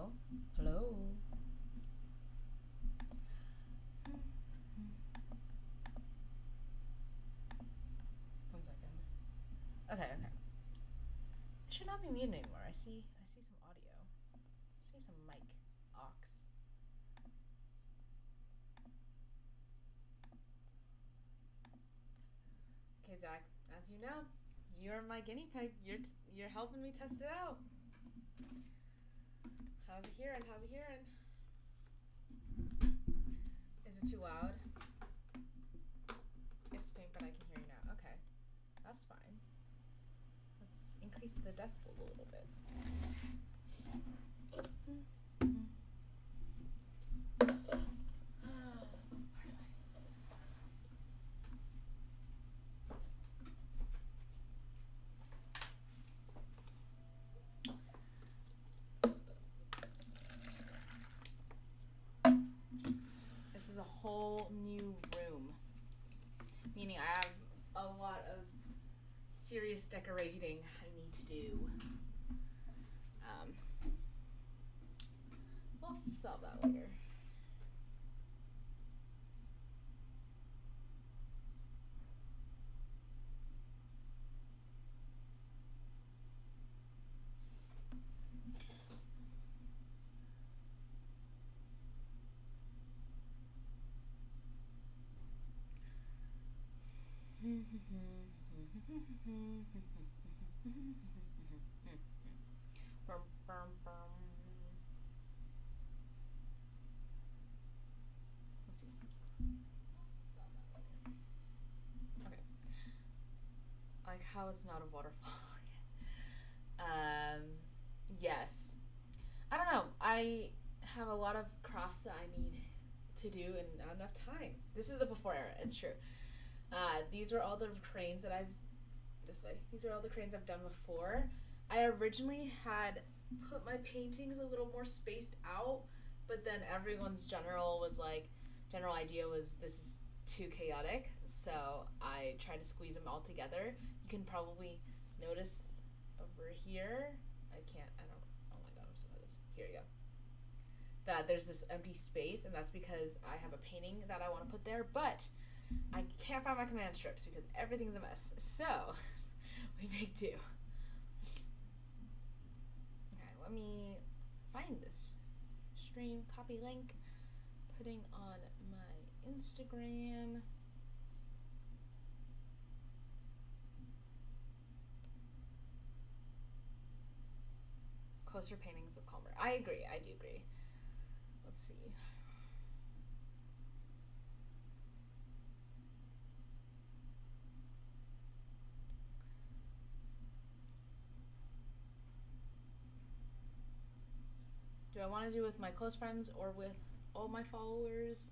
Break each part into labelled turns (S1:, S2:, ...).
S1: Hello? Hello? 1 second. Okay. It should not be muted anymore. I see some audio. I see some mic aux. Okay, Zach, as you know, you're my guinea pig. You're helping me test it out. How's it hearing? Is it too loud? It's faint, but I can hear you now. Okay, that's fine. Let's increase the decibels a little bit. This is a whole new room, meaning I have a lot of serious decorating I need to do. We'll solve that later. Let's see. Okay. Like how it's not a waterfall. Yes. I don't know. I have a lot of crafts that I need to do and not enough time. This is the before era. It's true. These are all the cranes that I've These are all the cranes I've done before. I originally had put my paintings a little more spaced out, but then everyone's general idea was this is too chaotic, so I tried to squeeze them all together. You can probably notice over here. Oh my god, I'm so bad at this. Here you go. That there's this empty space, and that's because I have a painting that I want to put there, but I can't find my command strips because everything's a mess. So we make do. Okay, let me find this stream, copy link, putting on my Instagram. Closer paintings of calmer. I do agree. Let's see. Do I want to do it with my close friends or with all my followers?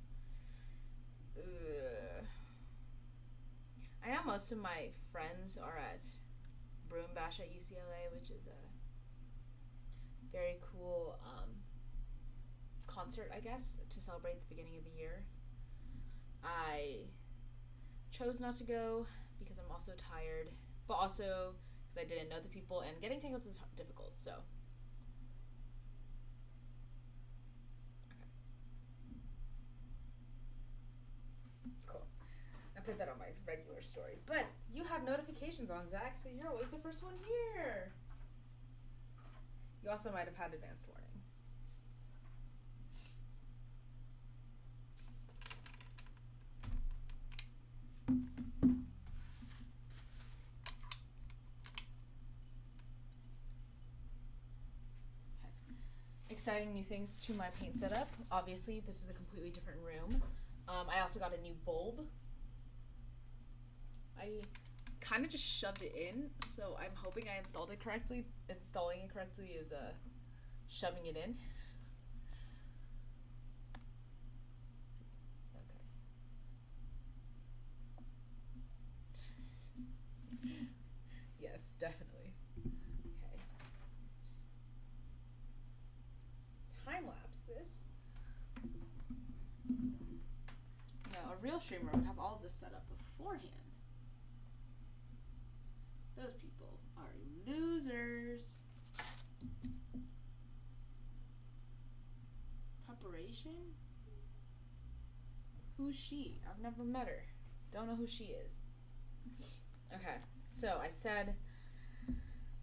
S1: I know most of my friends are at Broom Bash at UCLA, which is a very cool concert, I guess, to celebrate the beginning of the year. I chose not to go because I'm also tired, but also because I didn't know the people, and getting tickets is difficult, so. Cool. I put that on my regular story. But you have notifications on, Zach, so you're always the first one here. You also might have had advanced warning. Okay. Exciting new things to my paint setup. Obviously, this is a completely different room. I also got a new bulb. I kind of just shoved it in, so I'm hoping I installed it correctly. Installing it correctly is shoving it in. Okay. Yes, definitely. Okay. Let's time lapse this. Now, a real streamer would have all this set up beforehand. Those people are losers. Station? Who's she? I've never met her. Don't know who she is. Okay, so I said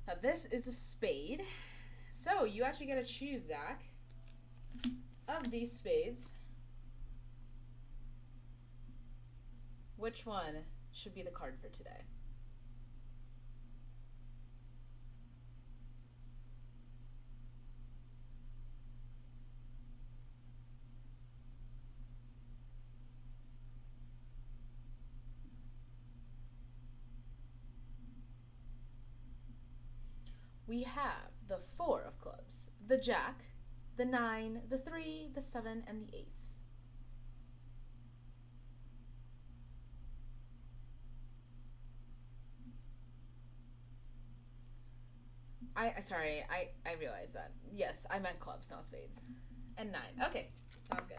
S1: that this is the spade. So you actually get to choose, Zach, of these spades. Which one should be the card for today? We have the 4 of clubs, the jack, the 9, the 3, the 7, and the ace. Sorry, I realized that. Yes, I meant clubs, not spades. And 9. Okay, sounds good.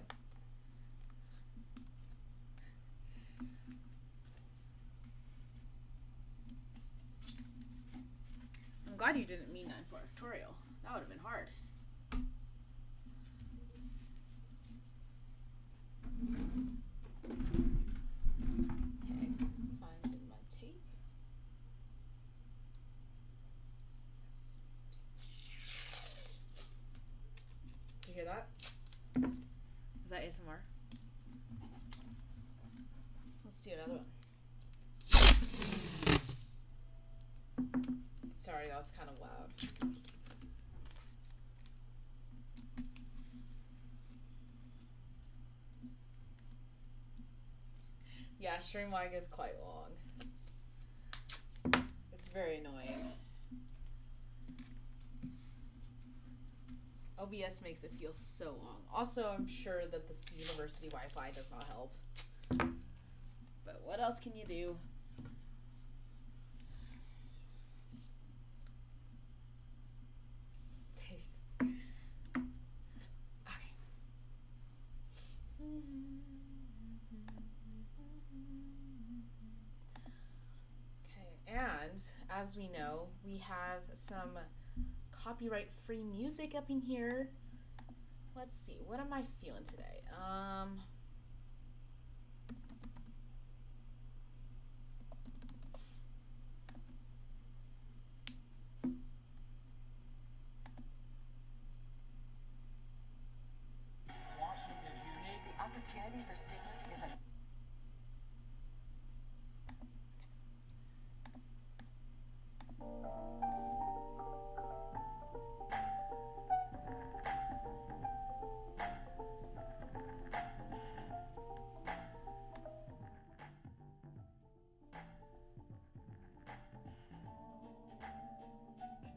S1: I'm glad you didn't mean 9 factorial. That would have been hard. Okay, finding my tape. Yes. Did you hear that? Is that ASMR? Let's do another one. Sorry, that was kind of loud. Yeah, stream lag is quite long. It's very annoying. OBS makes it feel so long. Also, I'm sure that this university Wi-Fi does not help. But what else can you do? And as we know, we have some copyright-free music up in here. Let's see, what am I feeling today?
S2: Washington's unique opportunity for students is a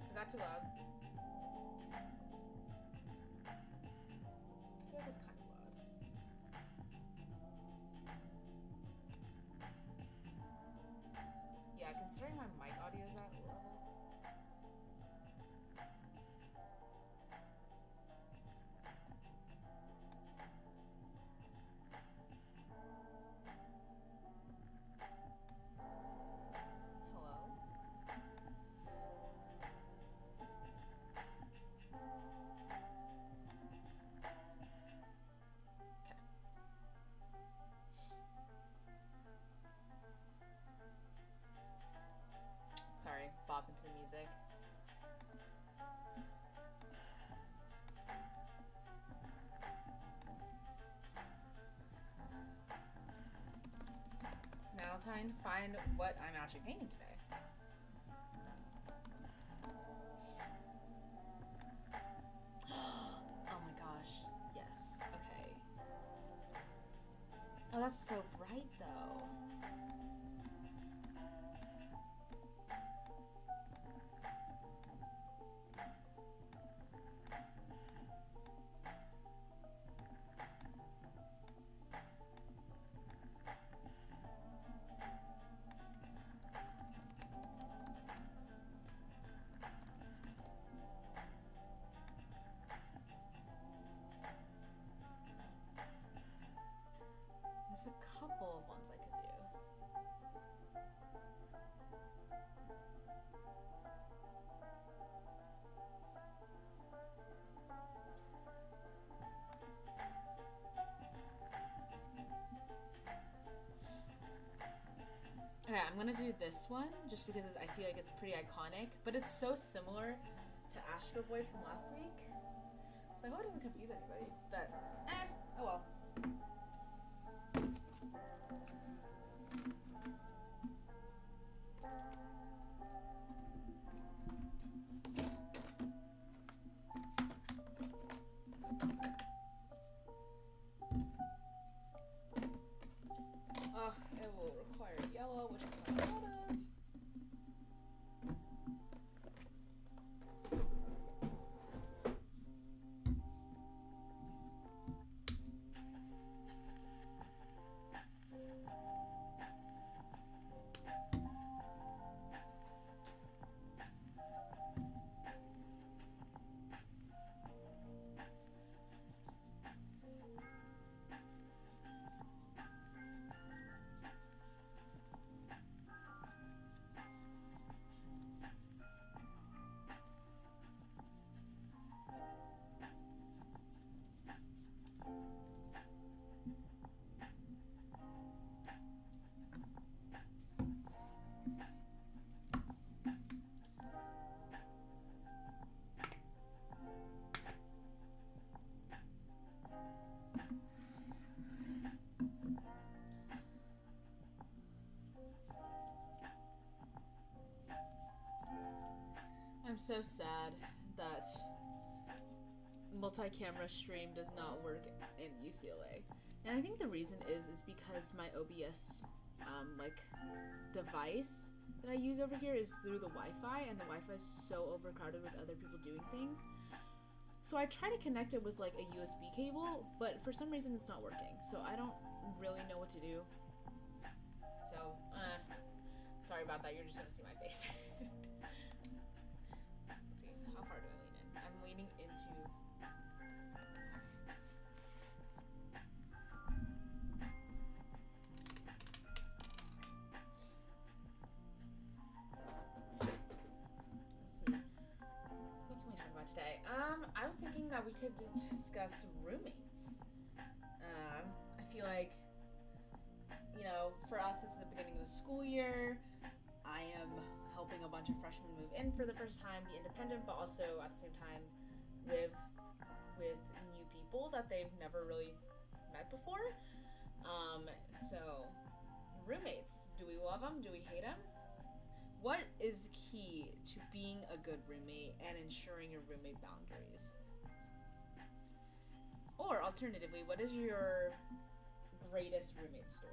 S1: Is that too loud? I feel like it's kind of loud. Yeah, considering my mic audio is at level. Hello? Okay. Sorry, bop into the music. Now time to find what I'm actually painting today. Oh my gosh, yes, okay. Oh, that's so bright though. There's a couple of ones I could do. gonna do this one just because I feel like it's pretty iconic, but it's so similar to Astro Boy from last week. So I hope it doesn't confuse anybody, but oh well. It will require yellow, which I'm not a lot of. I'm so sad that multi-camera stream does not work in UCLA. And I think the reason is because my OBS device that I use over here is through the Wi-Fi, and the Wi-Fi is so overcrowded with other people doing things. So I try to connect it with like a USB cable, but for some reason it's not working. So I don't really know what to do. So, sorry about that. You're just gonna see my face. Let's see, how far do I lean in? I'm leaning into... Let's see. What can we talk about today? I was thinking that we could discuss roommates. I feel like, you know, for us, it's the beginning of the school year. I am helping a bunch of freshmen move in for the first time, be independent, but also at the same time live with new people that they've never really met before. So roommates, do we love them? Do we hate them? What is the key to being a good roommate and ensuring your roommate boundaries? Or alternatively, what is your greatest roommate story?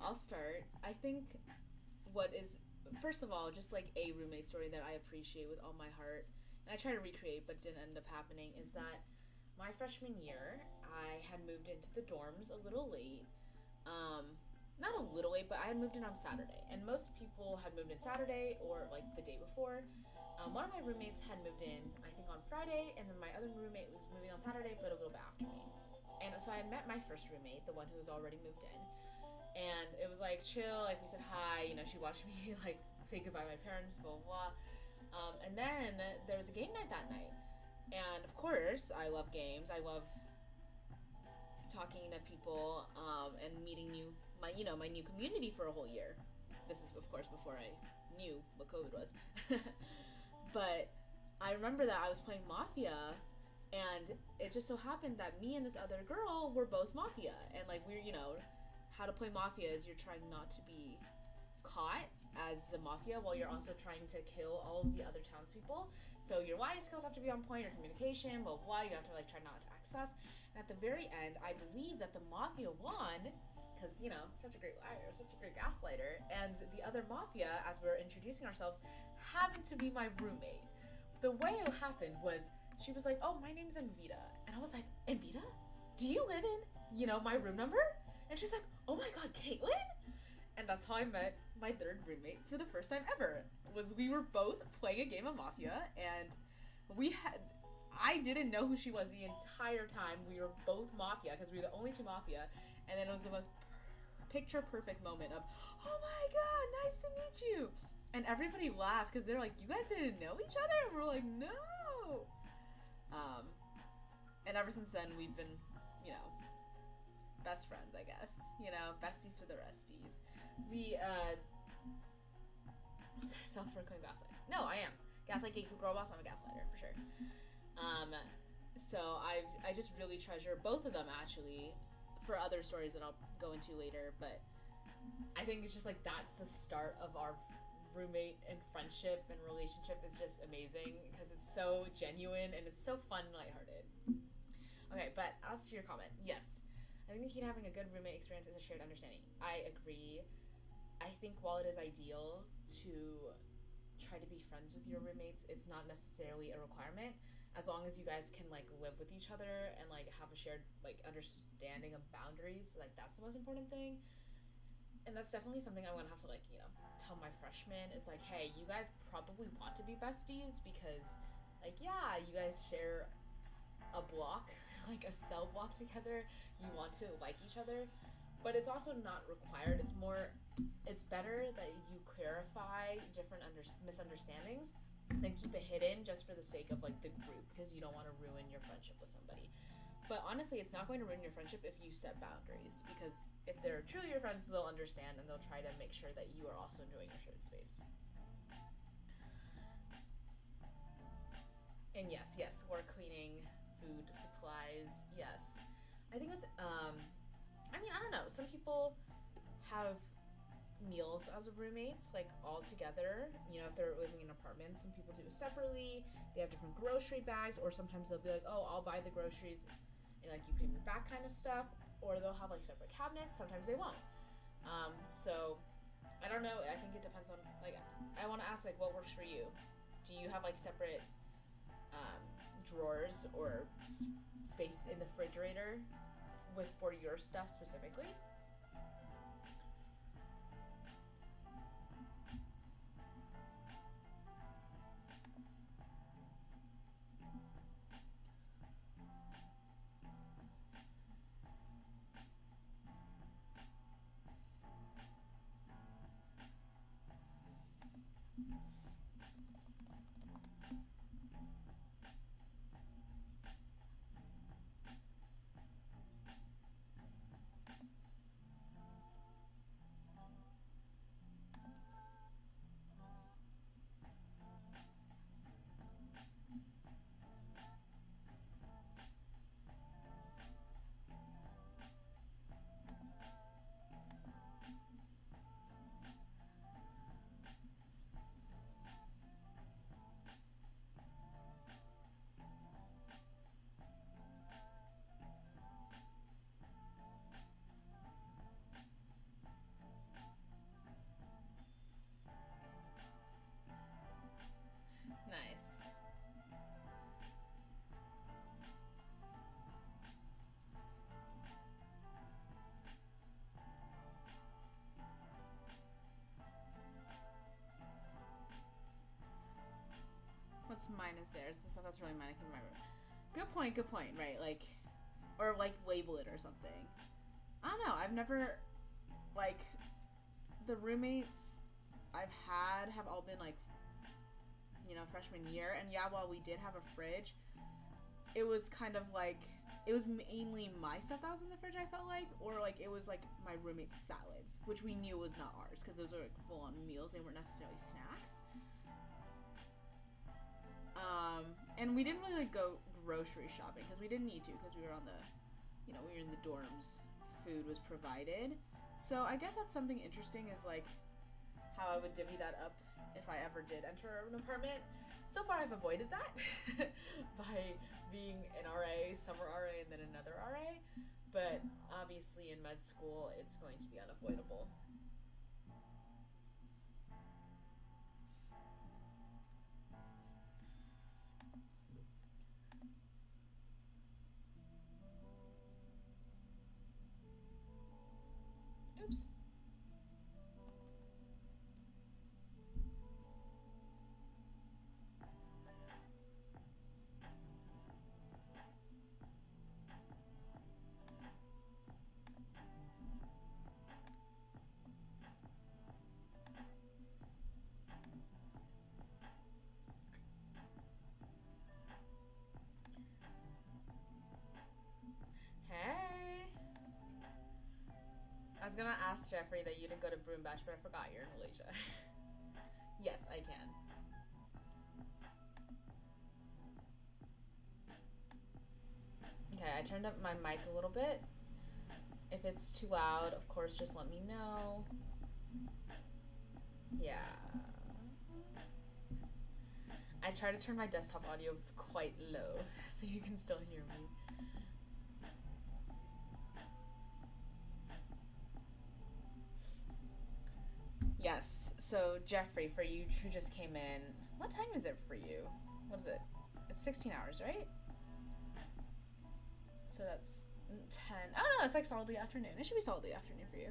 S1: I'll start. I think what is, first of all, just like a roommate story that I appreciate with all my heart, and I try to recreate but didn't end up happening, is that my freshman year, I had moved into the dorms a little late. Not a little late, but I had moved in on Saturday, and most people had moved in Saturday or like the day before. One of my roommates had moved in, I think, on Friday, and then my other roommate was moving on Saturday, but a little bit after me. And so I met my first roommate, the one who was already moved in, and it was like chill, like we said hi, you know, she watched me like say goodbye to my parents, blah, blah, blah. And then there was a game night that night, and of course, I love games. I love talking to people and meeting my new community for a whole year. This is, of course, before I knew what COVID was. But I remember that I was playing Mafia, and it just so happened that me and this other girl were both Mafia, and like we're, you know, how to play Mafia is you're trying not to be caught as the Mafia while you're also trying to kill all of the other townspeople. So your life skills have to be on point, your communication, blah, blah, blah. You have to like try not to access. And at the very end, I believe that the Mafia won because, you know, such a great liar, such a great gaslighter. And the other Mafia, as we were introducing ourselves, happened to be my roommate. The way it happened was she was like, oh, my name's Envita. And I was like, Envita? Do you live in, you know, my room number? And she's like, oh my God, Caitlin? And that's how I met my third roommate for the first time ever. We were both playing a game of Mafia, and I didn't know who she was the entire time. We were both Mafia because we were the only two Mafia, and then it was the most picture perfect moment of, oh my God, nice to meet you. And everybody laughed because they're like, you guys didn't know each other? And we're like, no. And ever since then, we've been, you know, best friends, I guess. You know, besties for the resties. We, self-proclaimed gaslight. No, I am. Gaslight Geek Girl Boss, I'm a gaslighter, for sure. So I just really treasure both of them, actually, for other stories that I'll go into later, but I think it's just like that's the start of our roommate and friendship and relationship. Is just amazing because it's so genuine and it's so fun and lighthearted. Okay, but as to your comment, yes, I think the key to having a good roommate experience is a shared understanding. I agree. I think while it is ideal to try to be friends with your roommates, it's not necessarily a requirement. As long as you guys can like live with each other and like have a shared like understanding of boundaries, like that's the most important thing. And that's definitely something I'm gonna have to like, you know, tell my freshmen is like, hey, you guys probably want to be besties because like, yeah, you guys share a block, like a cell block together. You want to like each other, but it's also not required. It's better that you clarify different misunderstandings than keep it hidden just for the sake of like the group because you don't want to ruin your friendship with somebody. But honestly, it's not going to ruin your friendship if you set boundaries, because if they're truly your friends, they'll understand and they'll try to make sure that you are also enjoying your shared space. And yes, work cleaning, food, supplies, yes. I think it's, I mean, I don't know. Some people have meals as roommates, like all together. You know, if they're living in apartments, some people do it separately. They have different grocery bags, or sometimes they'll be like, oh, I'll buy the groceries and like you pay me back kind of stuff. Or they'll have like separate cabinets. Sometimes they won't. So I don't know. I think it depends on like, I want to ask like what works for you. Do you have like separate drawers or space in the refrigerator for your stuff specifically? Nice. What's mine is theirs. The stuff that's really mine I can remember. Good point, right? Like, or like label it or something. I don't know. I've never, like, the roommates I've had have all been like, you know, freshman year. And yeah, while we did have a fridge, it was kind of like, it was mainly my stuff that was in the fridge, I felt like, or like it was like my roommate's salads, which we knew was not ours because those are like full on meals. They weren't necessarily snacks. And we didn't really like go grocery shopping because we didn't need to because we were on the, you know, we were in the dorms. Food was provided. So I guess that's something interesting is like how I would divvy that up if I ever did enter an apartment. So far I've avoided that by being an RA, summer RA, and then another RA. But obviously in med school, it's going to be unavoidable. Oops. ask Jeffrey that you didn't go to Broom Bash, but I forgot you're in Malaysia. Yes, I can. Okay, I turned up my mic a little bit. If it's too loud, of course, just let me know. Yeah. I try to turn my desktop audio quite low so you can still hear me. Yes, so Jeffrey, for you who just came in, what time is it for you? What is it? It's 16 hours, right? So that's 10. Oh no, it's like solidly afternoon. It should be solidly afternoon for you.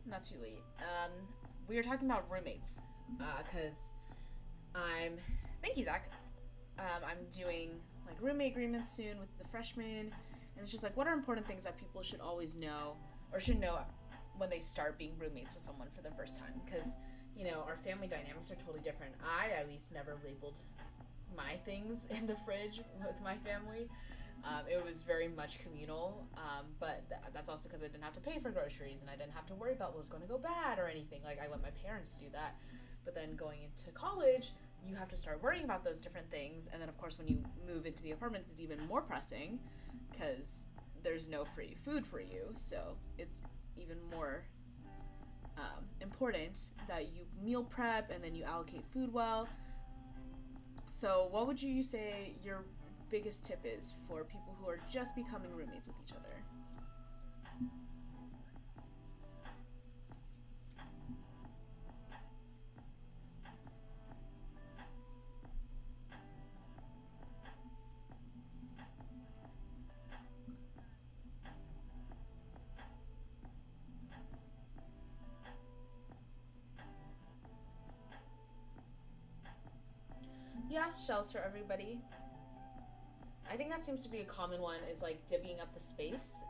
S1: Not too late. We were talking about roommates, because thank you, Zach. I'm doing like roommate agreements soon with the freshmen, and it's just like, what are important things that people should always know, or should know when they start being roommates with someone for the first time, because, you know, our family dynamics are totally different. I, at least, never labeled my things in the fridge with my family. It was very much communal, but that's also because I didn't have to pay for groceries, and I didn't have to worry about what was going to go bad or anything. Like, I let my parents do that. But then going into college, you have to start worrying about those different things, and then, of course, when you move into the apartments, it's even more pressing, because there's no free food for you, so it's even more important that you meal prep and then you allocate food well. So what would you say your biggest tip is for people who are just becoming roommates with each other? Yeah, shelves for everybody. I think that seems to be a common one, is like divvying up the space,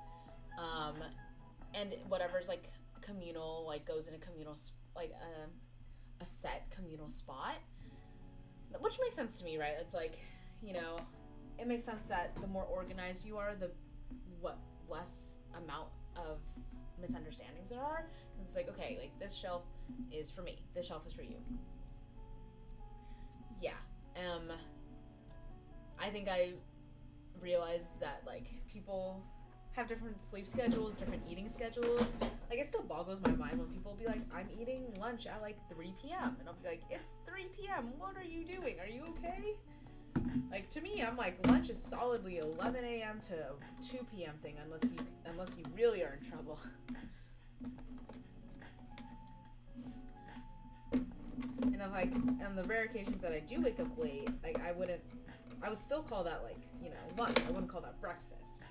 S1: and whatever's like communal, like goes in a communal, like a set communal spot, which makes sense to me, right? It's like, you know, it makes sense that the more organized you are, the less amount of misunderstandings there are. Because it's like, okay, like this shelf is for me, this shelf is for you. Yeah. I think I realized that, like, people have different sleep schedules, different eating schedules. Like, it still boggles my mind when people be like, I'm eating lunch at like 3 p.m. And I'll be like, it's 3 p.m. What are you doing? Are you okay? Like, to me, I'm like, lunch is solidly 11 a.m. to 2 p.m. thing, unless you really are in trouble. And then, like, on the rare occasions that I do wake up late, like, I would still call that, like, you know, lunch. I wouldn't call that breakfast.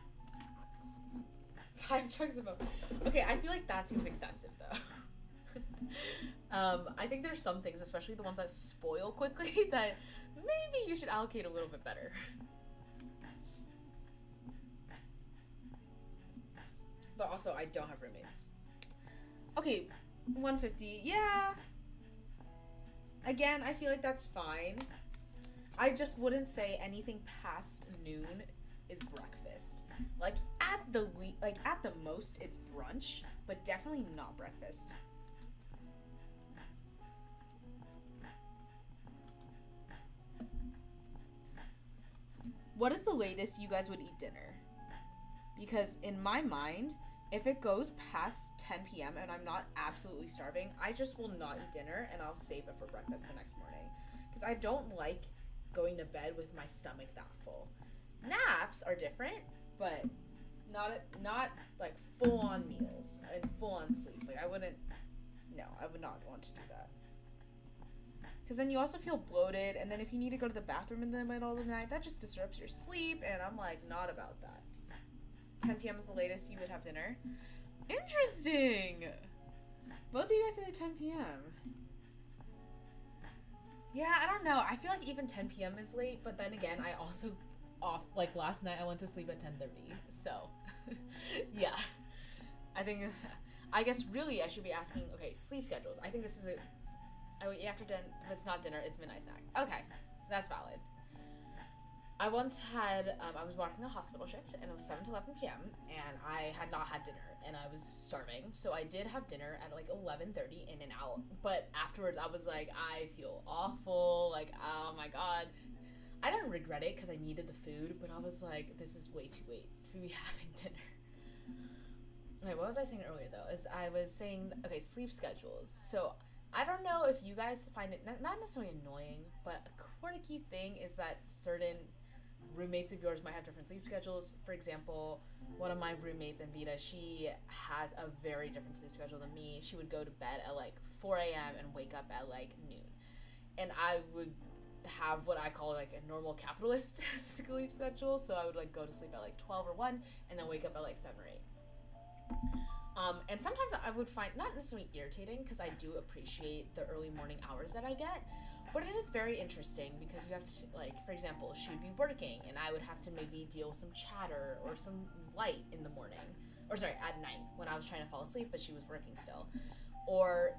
S1: 5 chugs of milk. Okay, I feel like that seems excessive, though. I think there's some things, especially the ones that spoil quickly, that maybe you should allocate a little bit better. But also, I don't have roommates. Okay, 150. Yeah. Again, I feel like that's fine. I just wouldn't say anything past noon is breakfast. Like at the most, it's brunch, but definitely not breakfast. What is the latest you guys would eat dinner? Because in my mind, if it goes past 10 p.m. and I'm not absolutely starving, I just will not eat dinner and I'll save it for breakfast the next morning. Because I don't like going to bed with my stomach that full. Naps are different, but not like full-on meals and full-on sleep. Like I would not want to do that. Because then you also feel bloated, and then if you need to go to the bathroom in the middle of the night, that just disrupts your sleep, and I'm like, not about that. 10 p.m. is the latest you would have dinner. Interesting. Both of you guys said 10 p.m. Yeah, I don't know. I feel like even 10 p.m. is late, but then again, I also like last night I went to sleep at 10:30. So, yeah. I guess really I should be asking, okay, sleep schedules. I think this is after dinner, if it's not dinner, it's midnight snack. Okay, that's valid. I once had, I was working a hospital shift and it was 7 to 11 p.m. and I had not had dinner and I was starving. So I did have dinner at like 11:30 in and out. But afterwards I was like, I feel awful. Like, oh my God. I didn't regret it because I needed the food, but I was like, this is way too late to be having dinner. Okay, what was I saying earlier though? Is I was saying, okay, sleep schedules. So I don't know if you guys find it not necessarily annoying, but a quirky thing is that certain roommates of yours might have different sleep schedules. For example, one of my roommates, Anvita, she has a very different sleep schedule than me. She would go to bed at like 4 a.m. and wake up at like noon. And I would have what I call like a normal capitalist sleep schedule. So I would like go to sleep at like 12 or 1 and then wake up at like 7 or 8. And sometimes I would find not necessarily irritating because I do appreciate the early morning hours that I get, but it is very interesting because you have to, like, for example, she would be working and I would have to maybe deal with some chatter or some light in the morning, or sorry, at night when I was trying to fall asleep but she was working still. Or,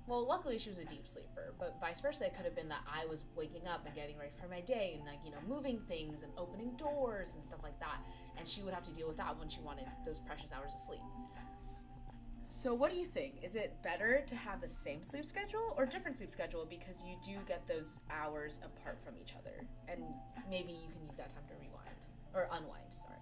S1: well, luckily she was a deep sleeper, but vice versa, it could have been that I was waking up and getting ready for my day and, like, you know, moving things and opening doors and stuff like that, and she would have to deal with that when she wanted those precious hours of sleep. So what do you think? Is it better to have the same sleep schedule or different sleep schedule because you do get those hours apart from each other and maybe you can use that time to rewind or unwind, sorry.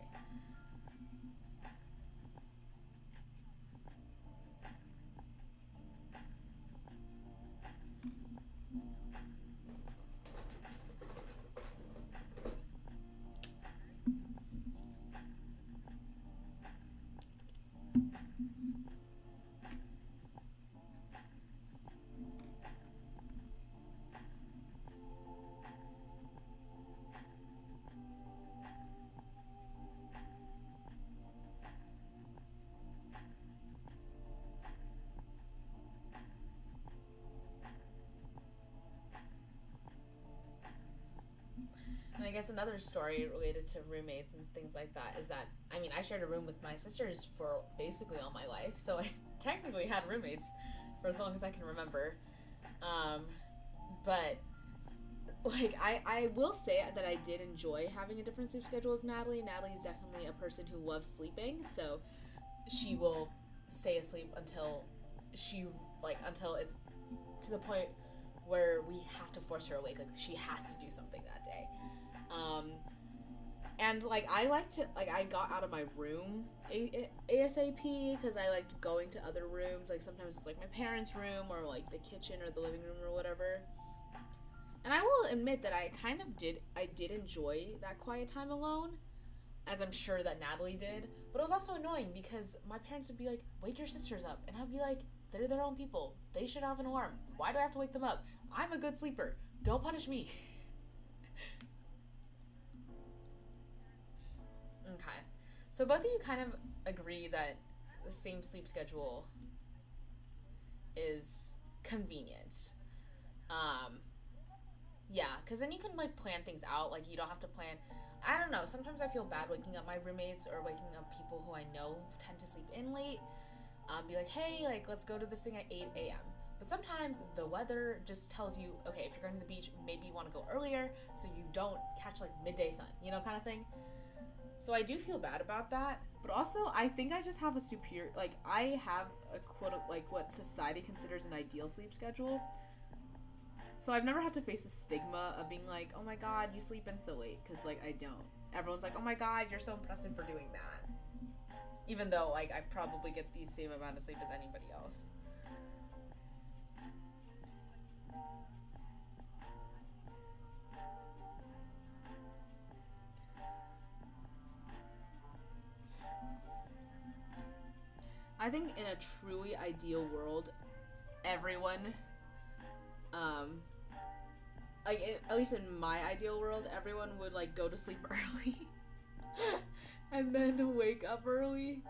S1: And I guess another story related to roommates and things like that is that, I mean, I shared a room with my sisters for basically all my life, so I technically had roommates for as long as I can remember. Um, but, like, I will say that I did enjoy having a different sleep schedule as Natalie. Natalie is definitely a person who loves sleeping, so she will stay asleep until until it's to the point where we have to force her awake. Like, she has to do something that day. And like I like to I got out of my room ASAP because I liked going to other rooms. Like sometimes it's like my parents' room or like the kitchen or the living room or whatever. And I will admit that I did enjoy that quiet time alone, as I'm sure that Natalie did. But it was also annoying because my parents would be like, "Wake your sisters up," and I'd be like, "They're their own people. They should have an alarm. Why do I have to wake them up? I'm a good sleeper. Don't punish me." Okay. So both of you kind of agree that the same sleep schedule is convenient. Um, yeah, because then you can like plan things out. Like you don't have to plan. I don't know. Sometimes I feel bad waking up my roommates or waking up people who I know tend to sleep in late. Be like, hey, like let's go to this thing at 8 a.m. But sometimes the weather just tells you, okay, if you're going to the beach, maybe you want to go earlier so you don't catch like midday sun, kind of thing. So I do feel bad about that, but also I think I just have a superior, like I have a quote, like what society considers an ideal sleep schedule. So I've never had to face the stigma of being like, oh my God, you sleep in so late, because like I don't. Everyone's like, oh my God, you're so impressive for doing that. Even though like I probably get the same amount of sleep as anybody else. I think in a truly ideal world, everyone, um, at least in my ideal world, everyone would like go to sleep early and then wake up early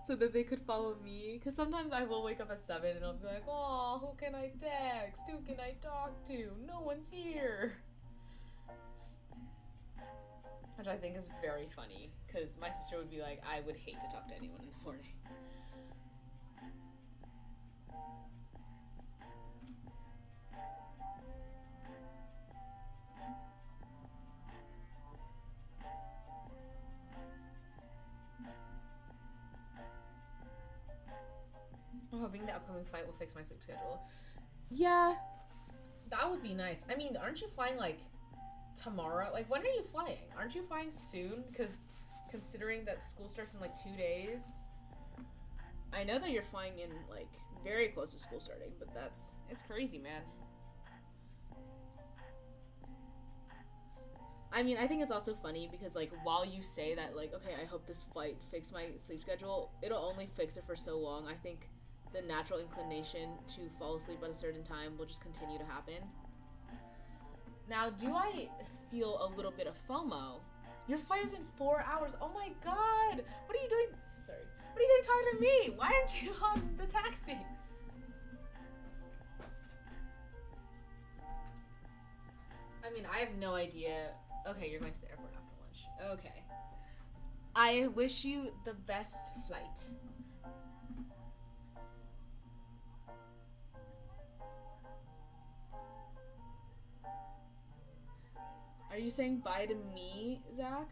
S1: so that they could follow me. Because sometimes I will wake up at 7 and I'll be like, oh, who can I text? Who can I talk to? No one's here. Which I think is very funny because my sister would be like, I would hate to talk to anyone in the morning. I'm hoping the upcoming flight will fix my sleep schedule. Yeah, that would be nice. I mean, aren't you flying like tomorrow? Like, when are you flying? Aren't you flying soon? Because considering that school starts in like 2 days, I know that you're flying in like very close to school starting, but it's crazy, man. I mean, I think it's also funny because, like, while you say that, like, okay, I hope this flight fixed my sleep schedule, it'll only fix it for so long. I think the natural inclination to fall asleep at a certain time will just continue to happen. Now, do I feel a little bit of FOMO? Your flight is in 4 hours. Oh my god! What are you doing? Sorry. What are you doing talking to me? Why aren't you on the taxi? I mean, I have no idea. Okay, you're going to the airport after lunch. Okay. I wish you the best flight. Are you saying bye to me, Zach?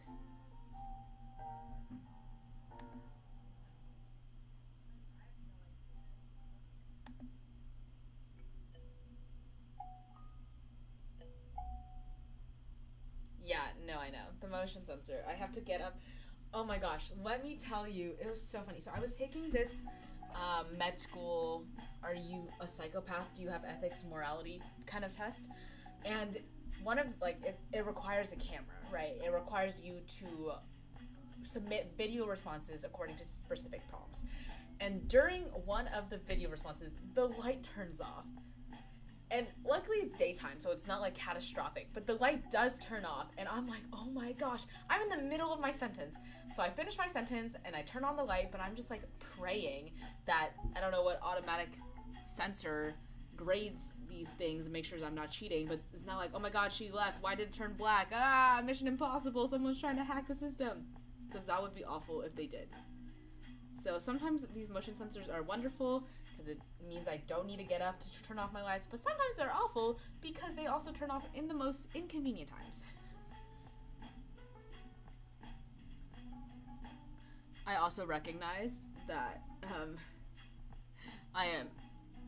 S1: Yeah, no, I know. The motion sensor. I have to get up. Oh my gosh, let me tell you, it was so funny. So I was taking this med school, are you a psychopath? Do you have ethics, morality kind of test? And one of, like, it requires a camera, right? It requires you to submit video responses according to specific prompts. And during one of the video responses, the light turns off. And luckily it's daytime, so it's not like catastrophic, but the light does turn off, and I'm like, oh my gosh, I'm in the middle of my sentence. So I finish my sentence and I turn on the light, but I'm just like praying that, I don't know what automatic sensor grades these things and make sure I'm not cheating, but it's not like, oh my god, she left, why did it turn black? Ah, Mission Impossible, someone's trying to hack the system. Because that would be awful if they did. So sometimes these motion sensors are wonderful, because it means I don't need to get up to turn off my lights, but sometimes they're awful because they also turn off in the most inconvenient times. I also recognize that I am,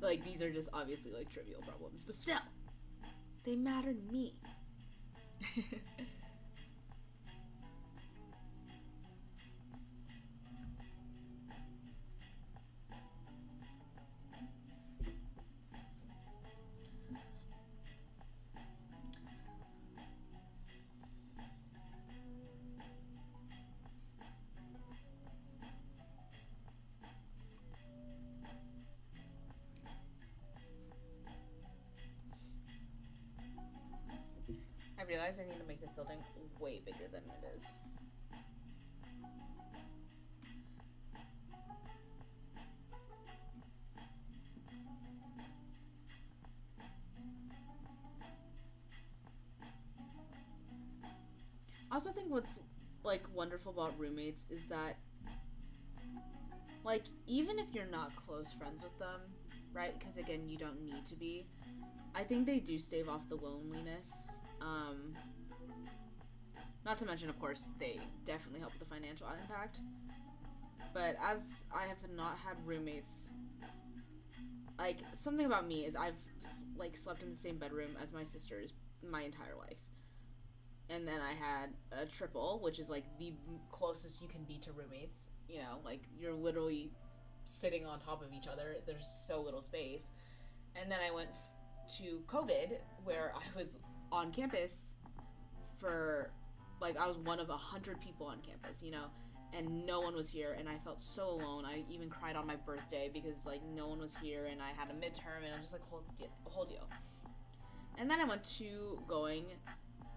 S1: like, these are just obviously like trivial problems, but still, they matter to me. I realize I need to make this building way bigger than it is. I also think what's, like, wonderful about roommates is that, like, even if you're not close friends with them, right, because again, you don't need to be, I think they do stave off the loneliness. Not to mention, of course, they definitely help with the financial impact. But as I have not had roommates, like, something about me is I've, like, slept in the same bedroom as my sisters my entire life. And then I had a triple, which is, like, the closest you can be to roommates. You know, like, you're literally sitting on top of each other. There's so little space. And then I went to COVID, where I was on campus for, like, I was one of 100 people on campus, you know, and no one was here, and I felt so alone. I even cried on my birthday because, like, no one was here, and I had a midterm, and I was just like, whole deal. And then I went to going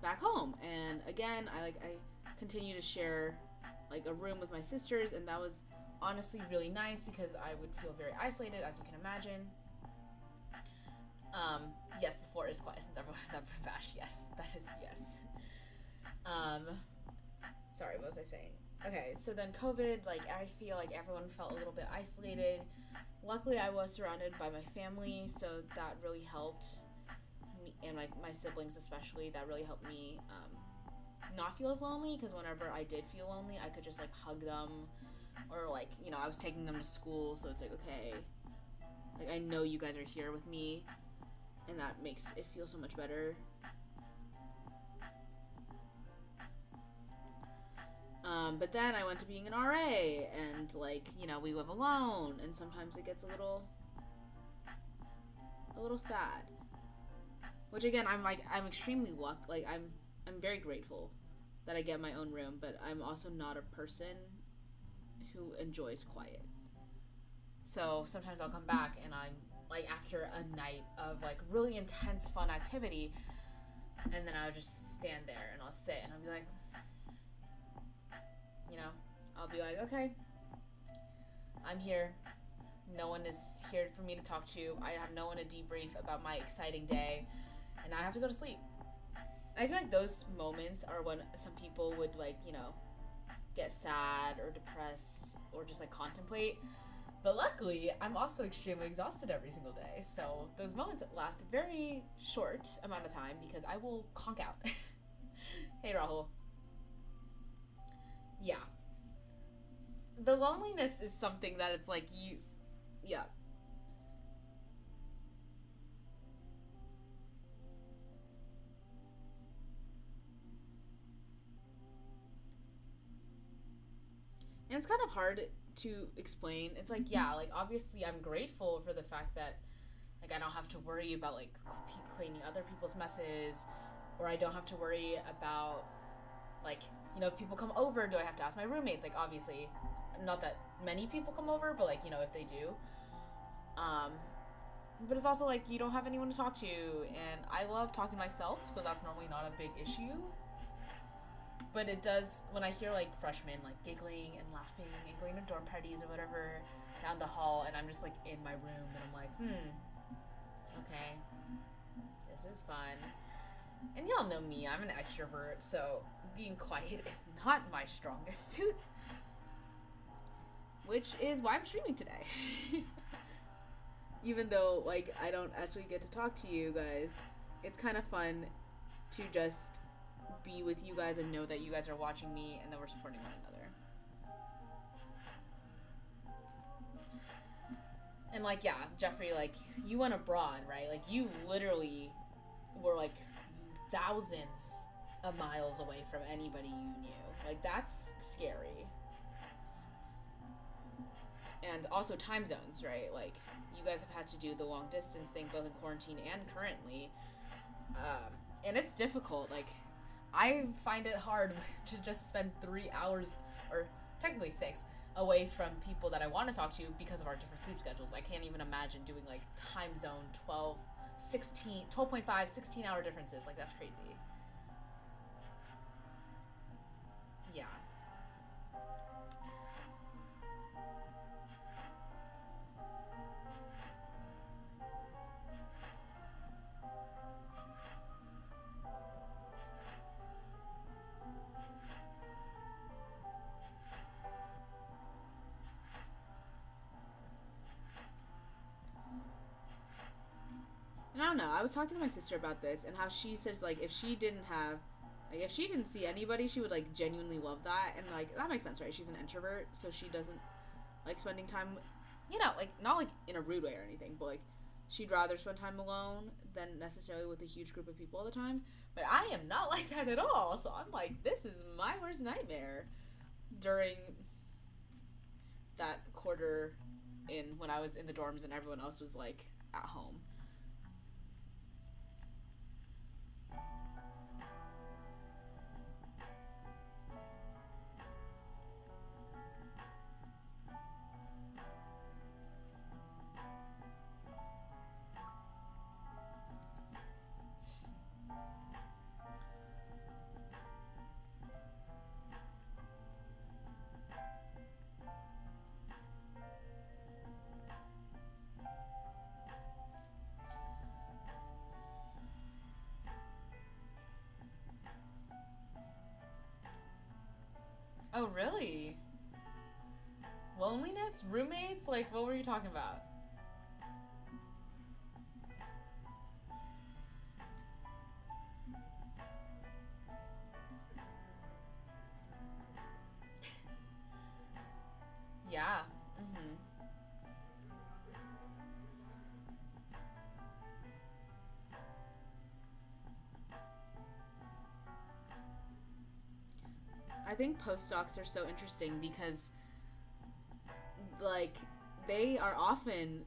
S1: back home, and again, I continue to share, like, a room with my sisters, and that was honestly really nice because I would feel very isolated, as you can imagine. Yes, the floor is quiet since everyone is up for bash. Yes, that is yes. Sorry, what was I saying? Okay, so then COVID, like, I feel like everyone felt a little bit isolated. Luckily, I was surrounded by my family, so that really helped me, and my siblings especially, that really helped me not feel as lonely, because whenever I did feel lonely, I could just, like, hug them, or, like, you know, I was taking them to school, so it's like, okay, Like, I know you guys are here with me, and that makes it feel so much better. But then I went to being an RA, and, like, you know, we live alone, and sometimes it gets a little sad. Which, again, I'm extremely like, I'm very grateful that I get my own room, but I'm also not a person who enjoys quiet. So sometimes I'll come back and I'm like, after a night of like really intense fun activity, and then I'll just stand there and I'll sit and I'll be like, you know, I'll be like, okay, I'm here. No one is here for me to talk to. I have no one to debrief about my exciting day, and I have to go to sleep. And I feel like those moments are when some people would, like, you know, get sad or depressed or just like contemplate. But luckily, I'm also extremely exhausted every single day. So those moments last a very short amount of time because I will conk out. Hey, Rahul. Yeah. The loneliness is something that it's like yeah. And it's kind of hard to explain. It's like, yeah, like, obviously I'm grateful for the fact that, like, I don't have to worry about, like, cleaning other people's messes, or I don't have to worry about, like, you know, if people come over, do I have to ask my roommates? Like, obviously, not that many people come over, but, like, you know, if they do. But it's also, like, you don't have anyone to talk to, and I love talking to myself, so that's normally not a big issue. But it does, when I hear, like, freshmen, like, giggling and laughing and going to dorm parties or whatever down the hall, and I'm just, like, in my room, and I'm like, okay, this is fun. And y'all know me, I'm an extrovert, so being quiet is not my strongest suit. Which is why I'm streaming today. Even though, like, I don't actually get to talk to you guys, it's kind of fun to just be with you guys and know that you guys are watching me and that we're supporting one another. And, like, yeah, Jeffrey, like, you went abroad, right? Like, you literally were, like, thousands of miles away from anybody you knew. Like, that's scary. And also time zones, right? Like, you guys have had to do the long distance thing both in quarantine and currently. And it's difficult. Like, I find it hard to just spend 3 hours, or technically 6, away from people that I want to talk to because of our different sleep schedules. I can't even imagine doing, like, time zone 12.5, 16 hour differences. Like, that's crazy. Yeah. And I don't know, I was talking to my sister about this and how she says, like, if she didn't see anybody, she would, like, genuinely love that. And, like, that makes sense, right? She's an introvert, so she doesn't like spending time, you know, like, not, like, in a rude way or anything, but, like, she'd rather spend time alone than necessarily with a huge group of people all the time. But I am not like that at all, so I'm like, this is my worst nightmare during that quarter in when I was in the dorms and everyone else was, like, at home. Oh, really? Loneliness? Roommates? Like, what were you talking about? Yeah. Mm-hmm. think postdocs are so interesting because, like, they are often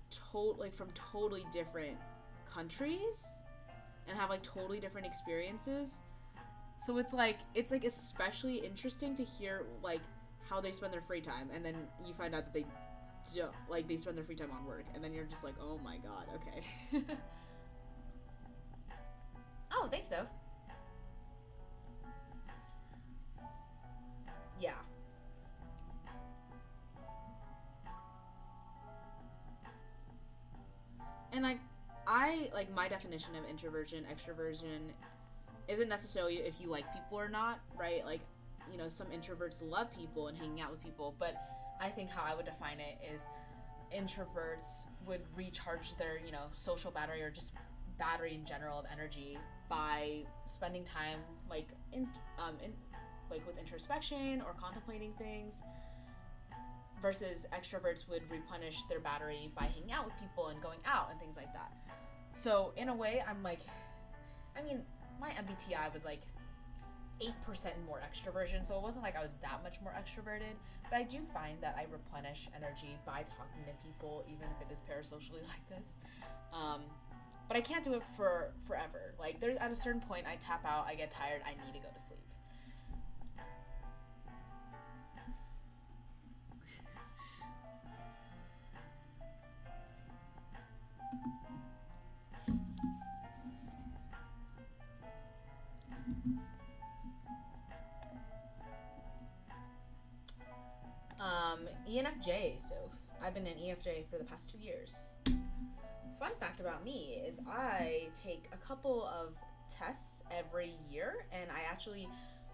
S1: from totally different countries and have like totally different experiences. So it's like especially interesting to hear like how they spend their free time, and then you find out that they don't, like, they spend their free time on work, and then you're just like, oh my god, okay. Oh, thanks, Soph. Yeah. And like, I like my definition of introversion, extroversion isn't necessarily if you like people or not, right? Like, you know, some introverts love people and hanging out with people, but I think how I would define it is introverts would recharge their, you know, social battery or just battery in general of energy by spending time like like with introspection or contemplating things, versus extroverts would replenish their battery by hanging out with people and going out and things like that. So in a way, I'm like, I mean, my MBTI was like 8% more extroversion, so it wasn't like I was that much more extroverted, but I do find that I replenish energy by talking to people, even if it is parasocially like this. But I can't do it for forever. Like, there's at a certain point, I tap out, I get tired, I need to go to sleep. ENFJ, Soph. I've been an ENFJ for the past 2 years. Fun fact about me is I take a couple of tests every year, and I actually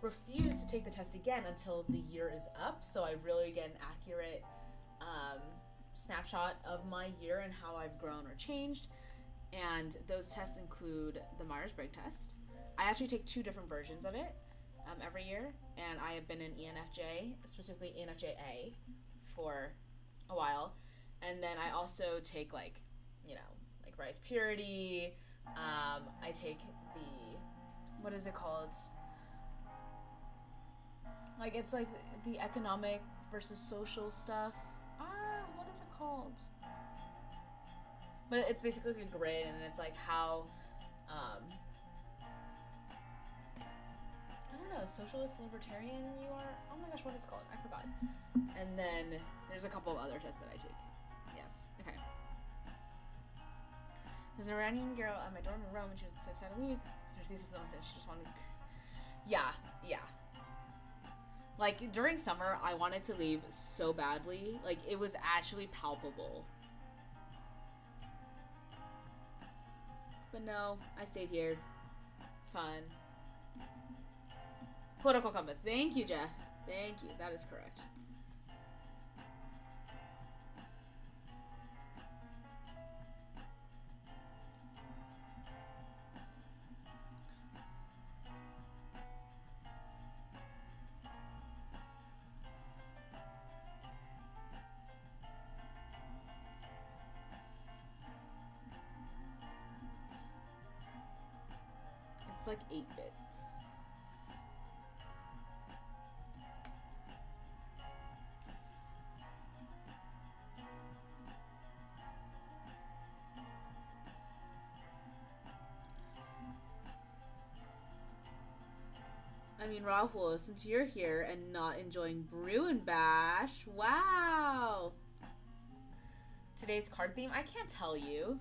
S1: refuse to take the test again until the year is up, so I really get an accurate snapshot of my year and how I've grown or changed. And those tests include the Myers-Briggs test. I actually take 2 different versions of it every year, and I have been an ENFJ, specifically ENFJ-A, for a while. And then I also take, like, you know, like Rise Purity. I take the, what is it called? Like, it's like the economic versus social stuff. What is it called? But it's basically like a grid, and it's like how, I don't know, socialist, libertarian you are? Oh my gosh, what it's called? I forgot. And then there's a couple of other tests that I take. Yes. Okay. There's an Iranian girl at my dorm in Rome, and she was so excited to leave. Her thesis was almost, she just wanted. Yeah. Like, during summer, I wanted to leave so badly. Like, it was actually palpable. But no, I stayed here. Fun. Political compass. Thank you, Jeff. Thank you. That is correct. It's like 8-bit. I mean, Rahul, since you're here and not enjoying Brew and Bash, wow! Today's card theme, I can't tell you.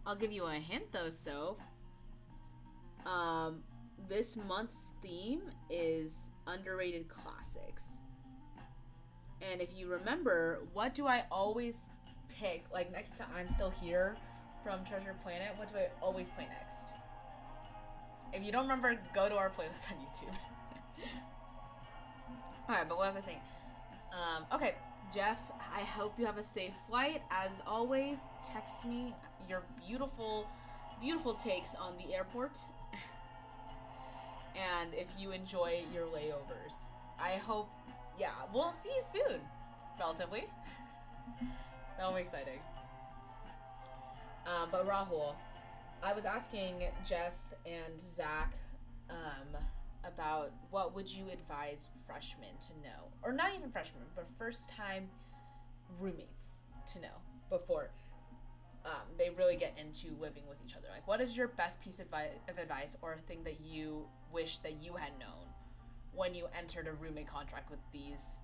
S1: I'll give you a hint though, so. This month's theme is underrated classics. And if you remember, what do I always pick? Like, next time I'm still here from Treasure Planet, what do I always play next? If you don't remember, go to our playlist on YouTube. Alright, but what was I saying? Okay, Jeff, I hope you have a safe flight. As always, text me your beautiful, beautiful takes on the airport. And if you enjoy your layovers. I hope, yeah, we'll see you soon, relatively. That'll be exciting. But Rahul, I was asking Jeff and Zach about what would you advise freshmen to know, or not even freshmen, but first time roommates to know before they really get into living with each other. Like, what is your best piece of advice or a thing that you wish that you had known when you entered a roommate contract with these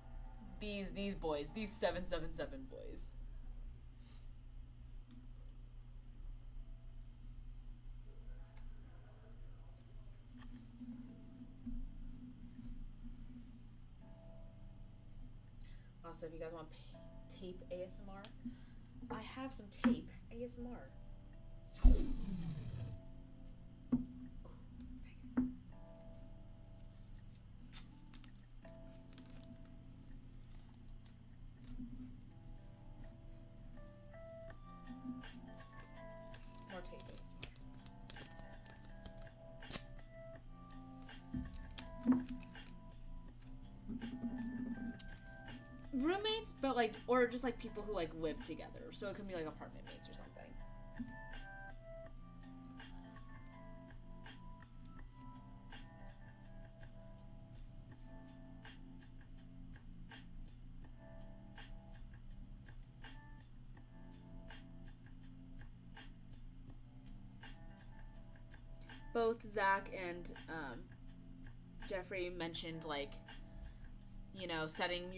S1: boys, these 777 boys? Also, if you guys want tape ASMR, I have some tape ASMR. Ooh, nice. More tape ASMR. Roommates, but like, or just like people who like live together. So it can be like apartment mates or something. Both Zach and Jeffrey mentioned like, you know, setting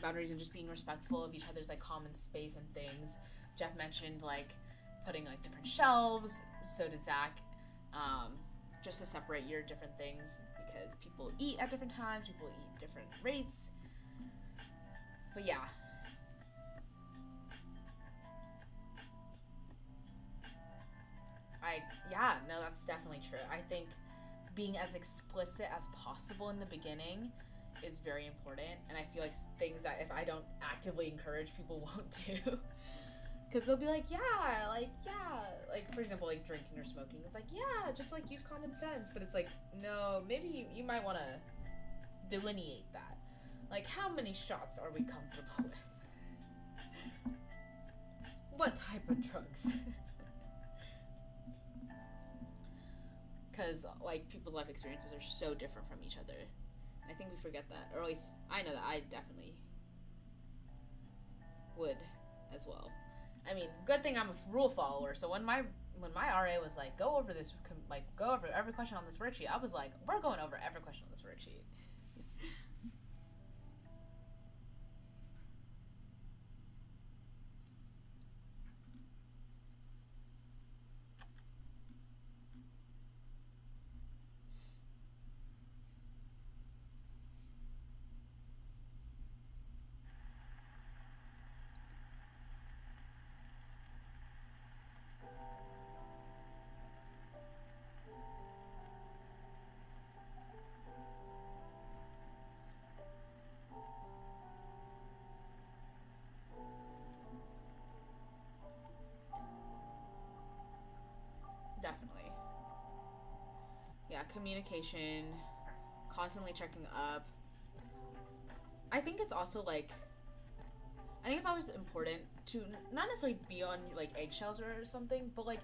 S1: boundaries and just being respectful of each other's like common space and things. Jeff mentioned like putting like different shelves. So did Zach, just to separate your different things because people eat at different times, people eat different rates. But yeah. No, that's definitely true. I think being as explicit as possible in the beginning is very important, and I feel like things that if I don't actively encourage, people won't do. Because they'll be like, like for example, like drinking or smoking. It's like, yeah, just like use common sense. But it's like, no, maybe you might want to delineate that. Like, how many shots are we comfortable with? What type of drugs? Because like people's life experiences are so different from each other. And I think we forget that, or at least I know that I definitely would as well. I mean, good thing I'm a rule follower. So when my RA was like, go over every question on this worksheet, I was like, we're going over every question on this worksheet. Definitely. Yeah, communication, constantly checking up. I think it's also like, I think it's always important to not necessarily be on like eggshells or something, but like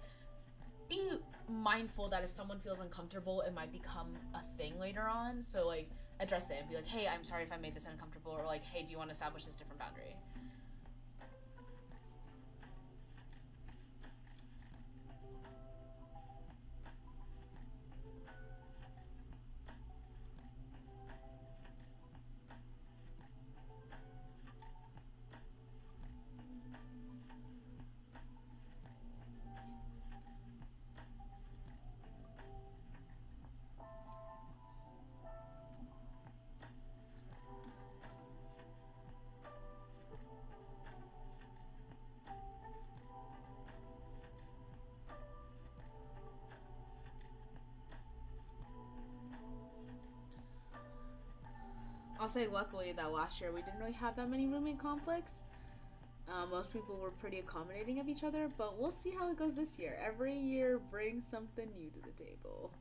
S1: be mindful that if someone feels uncomfortable, it might become a thing later on. So like address it and be like, hey, I'm sorry if I made this uncomfortable, or like, hey, do you want to establish this different boundary? I'll say luckily that last year we didn't really have that many roommate conflicts. Most people were pretty accommodating of each other, but we'll see how it goes this year. Every year brings something new to the table.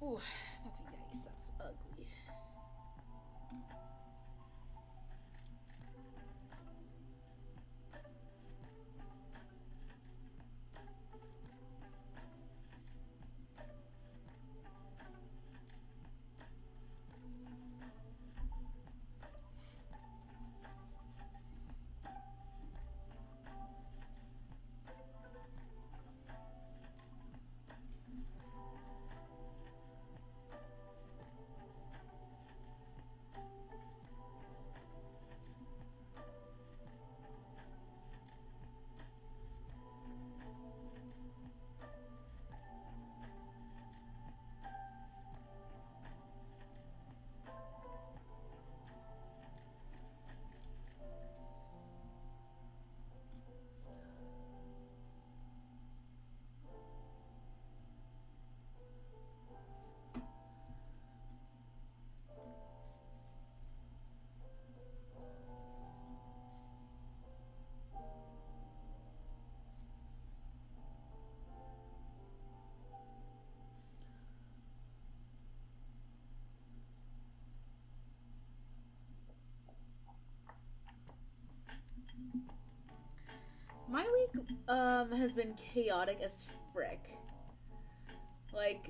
S1: Ooh, that's a yikes. That's ugly. My week has been chaotic as frick. Like,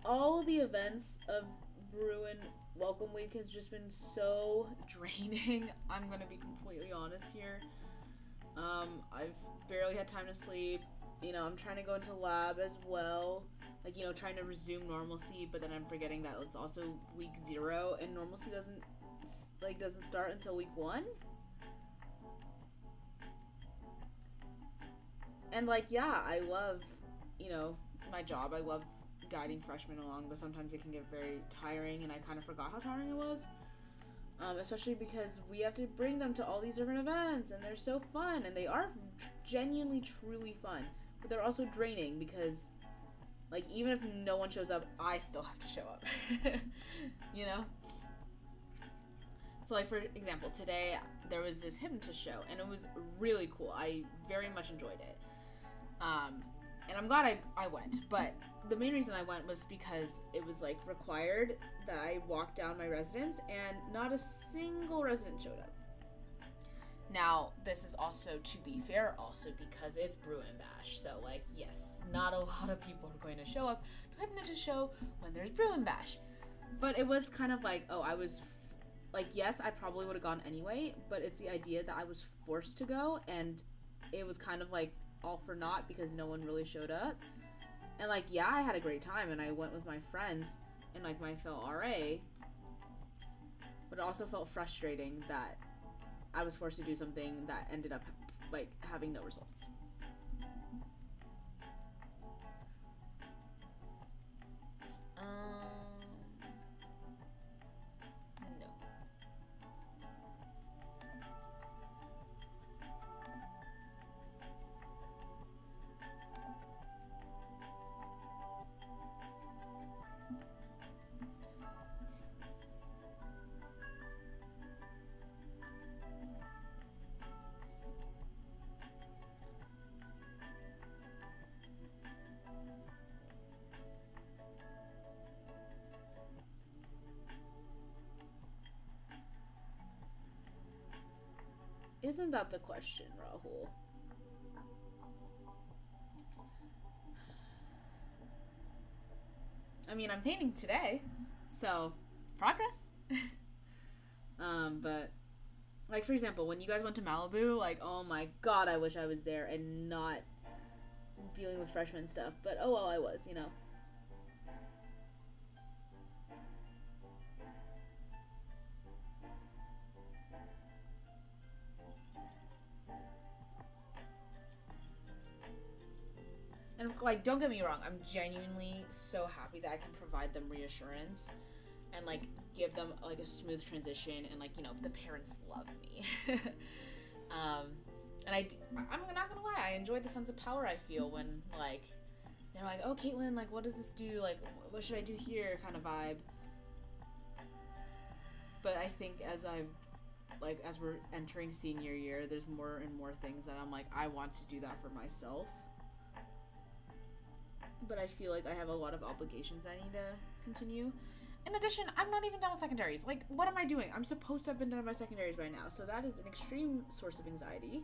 S1: all the events of Bruin Welcome Week has just been so draining. I'm gonna be completely honest here. I've barely had time to sleep. You know, I'm trying to go into lab as well. Like, you know, trying to resume normalcy, but then I'm forgetting that it's also week 0 and normalcy doesn't start until week 1. And like, yeah, I love, you know, my job. I love guiding freshmen along, but sometimes it can get very tiring, and I kind of forgot how tiring it was. Especially because we have to bring them to all these different events, and they're so fun, and they are genuinely, truly fun. But they're also draining because, like, even if no one shows up, I still have to show up. You know? So, like, for example, today there was this hypnotist show, and it was really cool. I very much enjoyed it. And I'm glad I went, but the main reason I went was because it was, like, required that I walk down my residence, and not a single resident showed up. Now, this is also, to be fair, also because it's Bruin Bash, so, like, yes, not a lot of people are going to show up to a hypnotist show when there's Bruin Bash. But it was kind of like, like, yes, I probably would have gone anyway, but it's the idea that I was forced to go, and it was kind of like all for naught because no one really showed up. And like, yeah, I had a great time, and I went with my friends and like my fellow RA, but it also felt frustrating that I was forced to do something that ended up like having no results. No. Isn't that the question, Rahul? I mean, I'm painting today, so progress. But like, for example, when you guys went to Malibu, like, oh my god, I wish I was there and not dealing with freshman stuff. But oh well, I was, you know. And like, don't get me wrong, I'm genuinely so happy that I can provide them reassurance and like give them like a smooth transition, and like, you know, the parents love me. And I'm not gonna lie, I enjoyed the sense of power I feel when like they're like, oh Caitlin, like what does this do, like what should I do here, kind of vibe. But I think as we're entering senior year, there's more and more things that I'm like, I want to do that for myself. But I feel like I have a lot of obligations I need to continue. In addition, I'm not even done with secondaries. Like, what am I doing? I'm supposed to have been done with my secondaries by now, so that is an extreme source of anxiety.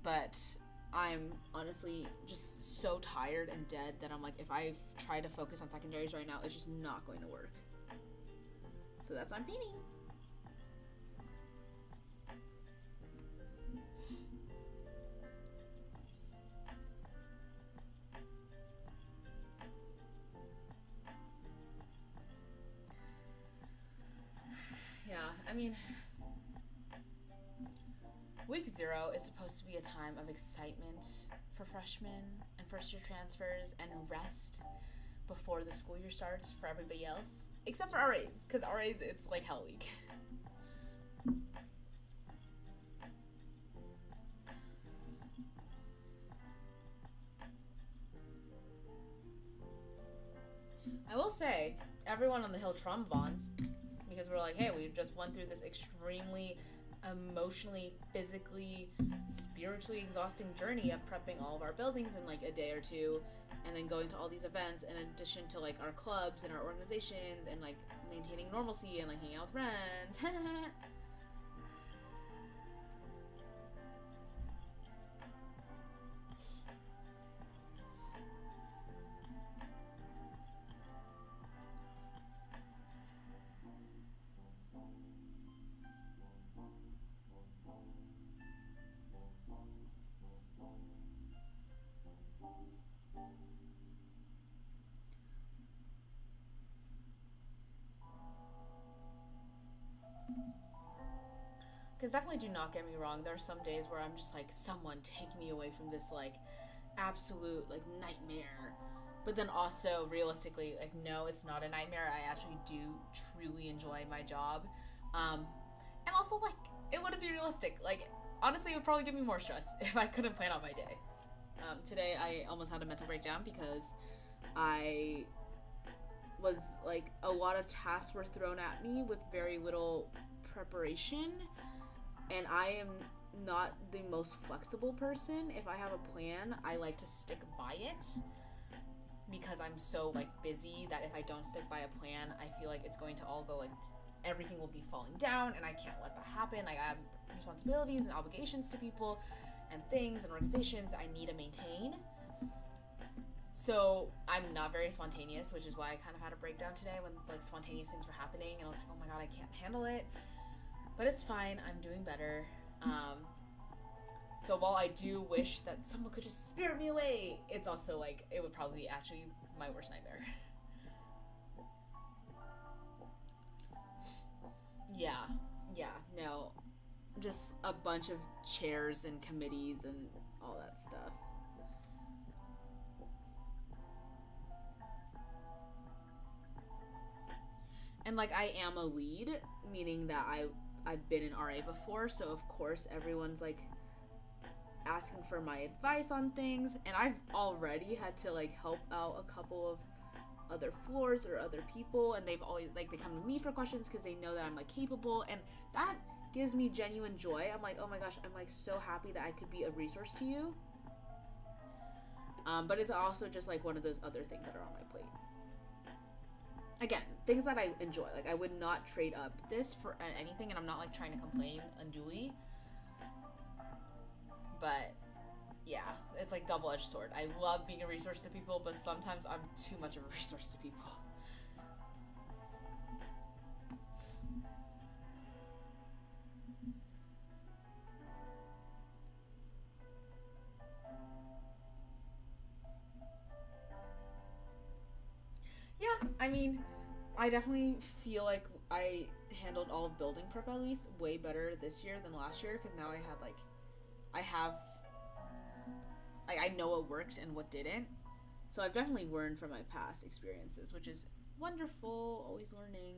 S1: But I'm honestly just so tired and dead that I'm like, if I try to focus on secondaries right now, it's just not going to work. So that's why I'm painting. Yeah, I mean, week 0 is supposed to be a time of excitement for freshmen and first year transfers and rest before the school year starts for everybody else, except for RAs, because RAs, it's like hell week. I will say, everyone on the Hill trump-bonds, because we're like, hey, we just went through this extremely emotionally, physically, spiritually exhausting journey of prepping all of our buildings in like a day or two, and then going to all these events in addition to like our clubs and our organizations and like maintaining normalcy and like hanging out with friends. Because definitely do not get me wrong, there are some days where I'm just like, someone take me away from this like absolute like nightmare. But then also realistically, like, no, it's not a nightmare. I actually do truly enjoy my job. And also like, it wouldn't be realistic. Like, honestly, it would probably give me more stress if I couldn't plan out my day. Today I almost had a mental breakdown because I was like, a lot of tasks were thrown at me with very little preparation, and I am not the most flexible person. If I have a plan, I like to stick by it because I'm so like busy that if I don't stick by a plan, I feel like it's going to all go like, everything will be falling down, and I can't let that happen. Like, I have responsibilities and obligations to people and things and organizations I need to maintain. So I'm not very spontaneous, which is why I kind of had a breakdown today when like spontaneous things were happening, and I was like, oh my god, I can't handle it. But it's fine, I'm doing better. So while I do wish that someone could just spirit me away, it's also like, it would probably be actually my worst nightmare. Yeah, no. Just a bunch of chairs and committees and all that stuff. And like, I am a lead, meaning that I've been an RA before, so of course everyone's like asking for my advice on things, and I've already had to like help out a couple of other floors or other people, and they've always like, they come to me for questions because they know that I'm like capable, and that gives me genuine joy. I'm like, oh my gosh, I'm like so happy that I could be a resource to you. But it's also just like one of those other things that are on my plate. Again, things that I enjoy. Like, I would not trade up this for anything, and I'm not like trying to complain unduly. But yeah, it's like double-edged sword. I love being a resource to people, but sometimes I'm too much of a resource to people. Yeah, I mean, I definitely feel like I handled all of building prep at least way better this year than last year, because now I have, like, I know what worked and what didn't. So I've definitely learned from my past experiences, which is wonderful, always learning.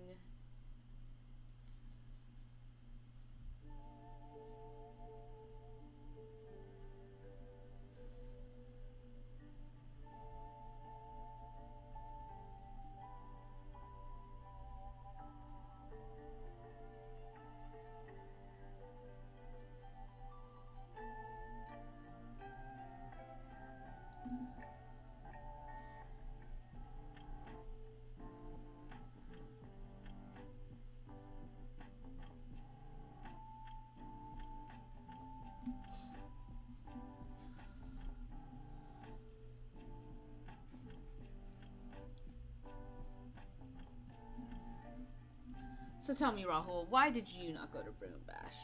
S1: So tell me, Rahul, why did you not go to Broom Bash?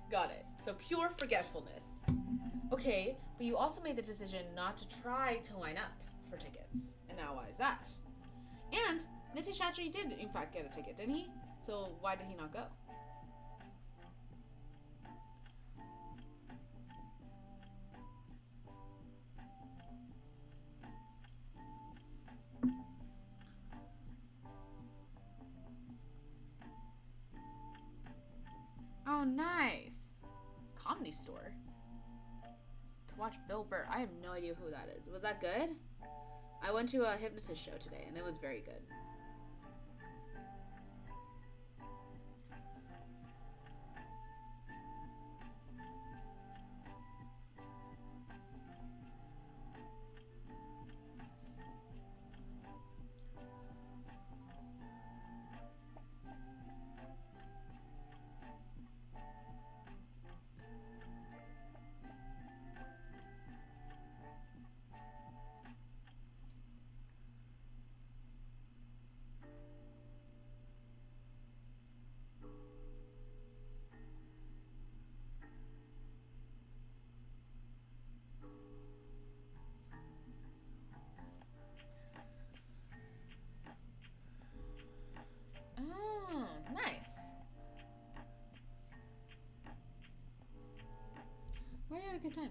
S1: Got it. So pure forgetfulness. Okay, but you also made the decision not to try to line up for tickets. And now why is that? And Nitish actually did, in fact, get a ticket, didn't he? So why did he not go? Oh, nice. Comedy Store. To watch Bill Burr. I have no idea who that is. Was that good? I went to a hypnotist show today, and it was very good. Oh, nice. We had a good time.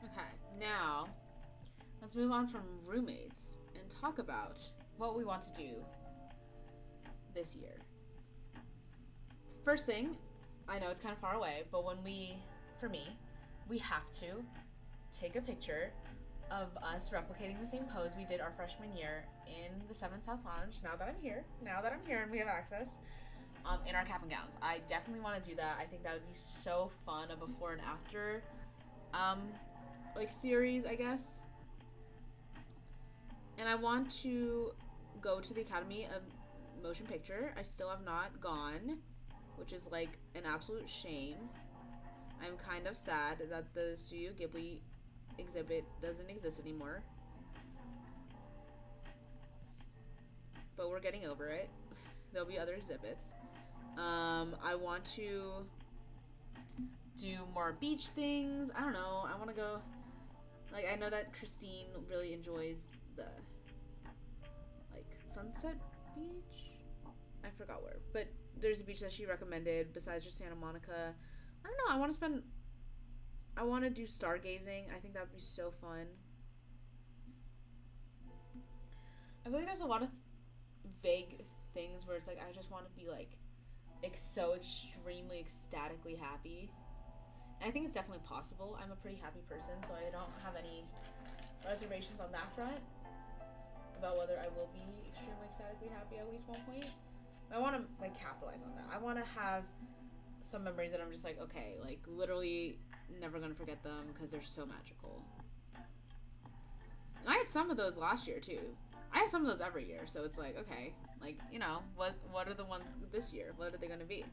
S1: Okay, now let's move on from roommates and talk about what we want to do this year. First thing, I know it's kind of far away, but for me, we have to take a picture of us replicating the same pose we did our freshman year in the 7th South Lounge. Now that I'm here and we have access, in our cap and gowns. I definitely want to do that. I think that would be so fun, a before and after, series, I guess. And I want to go to the Academy of Motion Picture. I still have not gone, which is like an absolute shame. I'm kind of sad that the Studio Ghibli exhibit doesn't exist anymore. But we're getting over it. There'll be other exhibits. I want to do more beach things. I don't know. I want to go. Like, I know that Christine really enjoys the, Sunset Beach? I forgot where. But there's a beach that she recommended besides just Santa Monica. I don't know. I want to do stargazing. I think that would be so fun. I feel like there's a lot of vague things where it's like, I just want to be, so extremely ecstatically happy. And I think it's definitely possible. I'm a pretty happy person, so I don't have any reservations on that front about whether I will be extremely ecstatically happy at least one point. I want to capitalize on that. I want to have some memories that I'm just okay, literally never gonna forget them because they're so magical. And I had some of those last year too. I have some of those every year, so it's okay, what are the ones this year? What are they gonna be?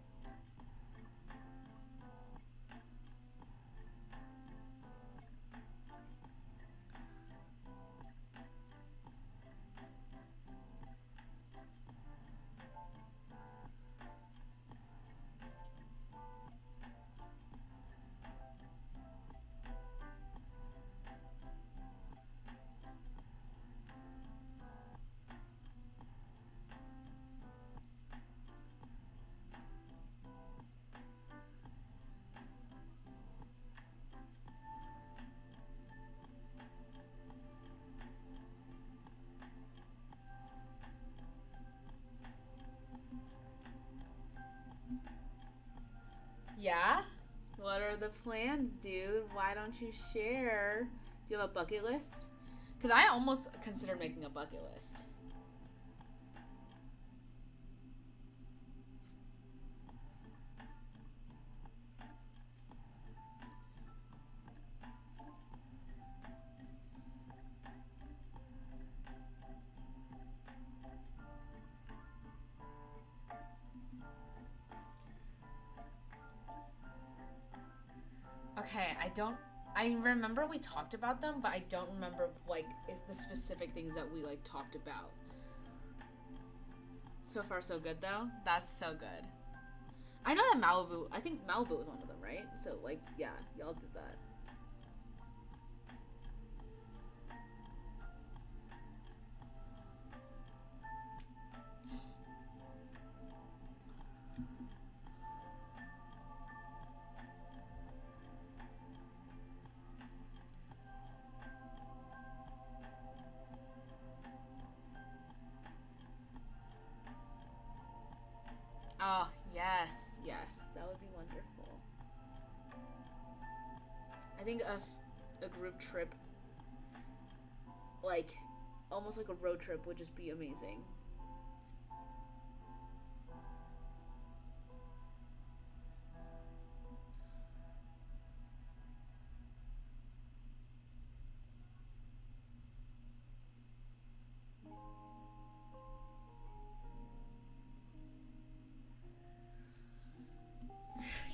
S1: Yeah? What are the plans, dude? Why don't you share? Do you have a bucket list? Because I almost considered making a bucket list. Okay, I remember we talked about them, but I don't remember, like, it's the specific things that we, like, talked about. So far, so good, though? That's so good. I know that I think Malibu was one of them, right? So, like, yeah, y'all did that. Oh, yes, yes. That would be wonderful. I think a group trip, like, almost like a road trip, would just be amazing.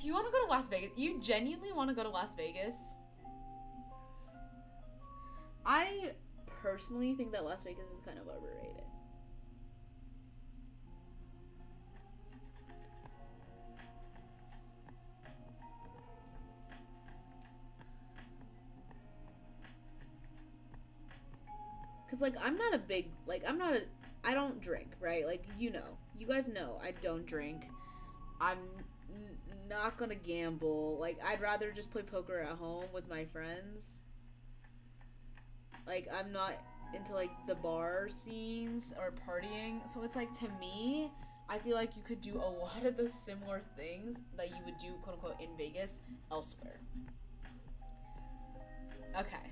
S1: You want to go to Las Vegas? You genuinely want to go to Las Vegas? I personally think that Las Vegas is kind of overrated. Cause like I'm not a big I don't drink, right? Like you guys know I don't drink. I'm not gonna gamble. Like I'd rather just play poker at home with my friends. Like I'm not into like the bar scenes or partying. So it's like to me, I feel like you could do a lot of those similar things that you would do quote unquote in Vegas elsewhere. Okay.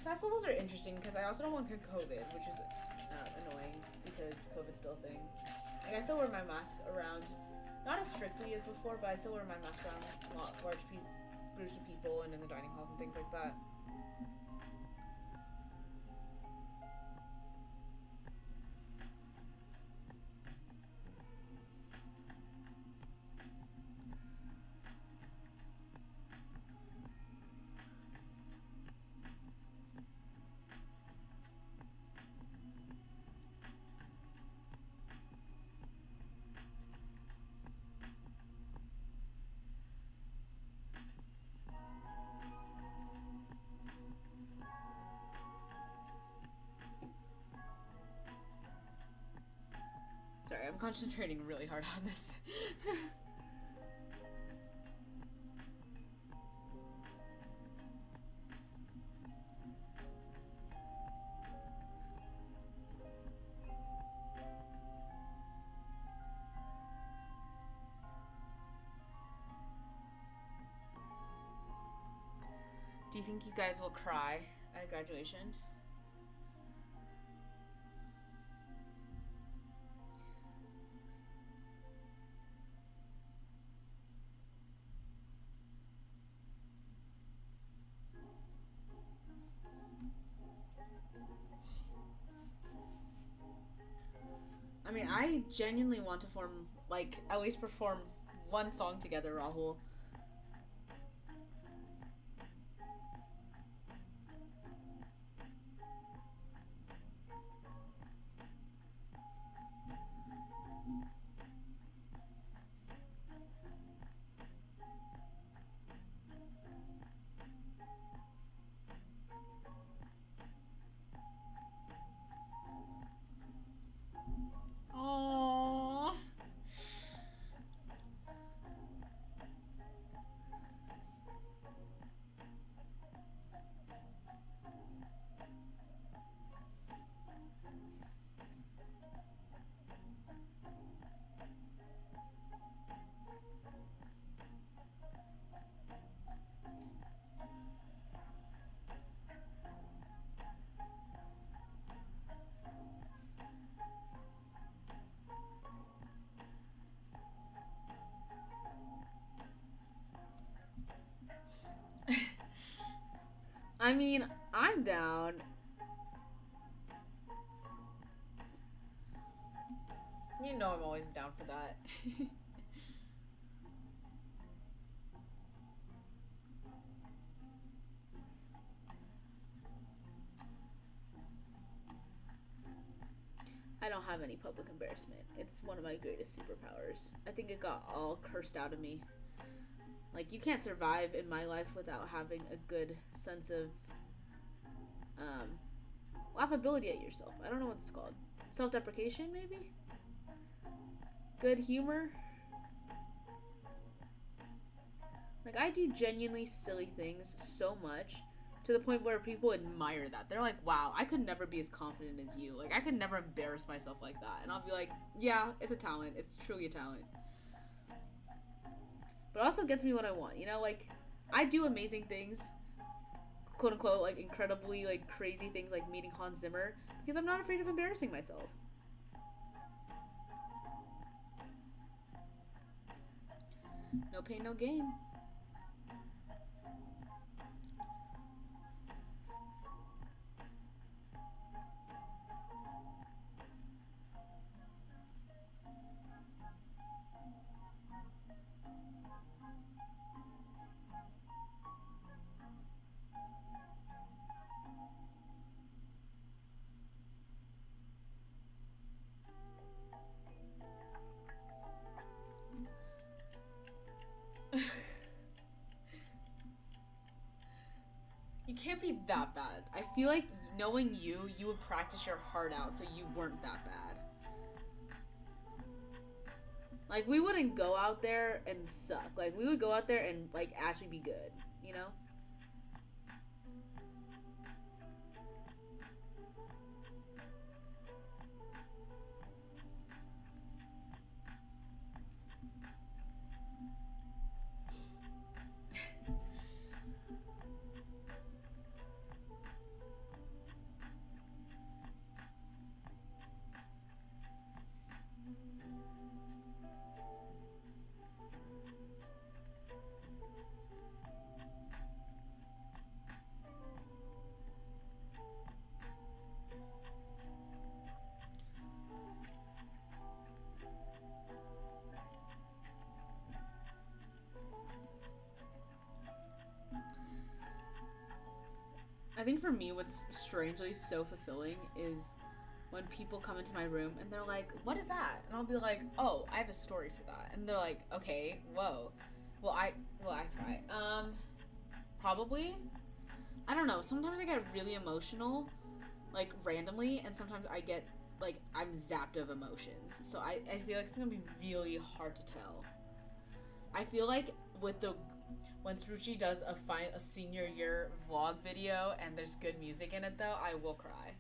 S1: Festivals are interesting because I also don't want COVID, which is annoying because COVID's still a thing. Like I still wear my mask around, not as strictly as before, but I still wear my mask around large groups of people and in the dining halls and things like that. Sorry, I'm concentrating really hard on this. Do you think you guys will cry at graduation? I mean, I genuinely want to at least perform one song together, Rahul. Aww. You know I'm always down for that. I don't have any public embarrassment. It's one of my greatest superpowers. I think it got all cursed out of me. Like, you can't survive in my life without having a good sense of laughability at yourself. I don't know what it's called. Self-deprecation, maybe? Good humor? Like, I do genuinely silly things so much to the point where people admire that. They're like, wow, I could never be as confident as you. Like, I could never embarrass myself like that. And I'll be like, yeah, it's a talent. It's truly a talent. But it also gets me what I want. You know, like, I do amazing things, quote unquote, like, incredibly, like, crazy things like meeting Hans Zimmer because I'm not afraid of embarrassing myself. No pain, no gain. You can't be that bad. I feel like knowing you would practice your heart out so you weren't that bad. Like, we wouldn't go out there and suck. Like, we would go out there and, like, actually be good, you know? I think for me, what's strangely so fulfilling is when people come into my room and they're like, "What is that?" And I'll be like, "Oh, I have a story for that." And they're like, "Okay, whoa." Well, I cry. Probably. I don't know. Sometimes I get really emotional, like randomly, and sometimes I get like I'm zapped of emotions. So I feel like it's gonna be really hard to tell. I feel like with the when Sruchi does a senior year vlog video and there's good music in it though, I will cry.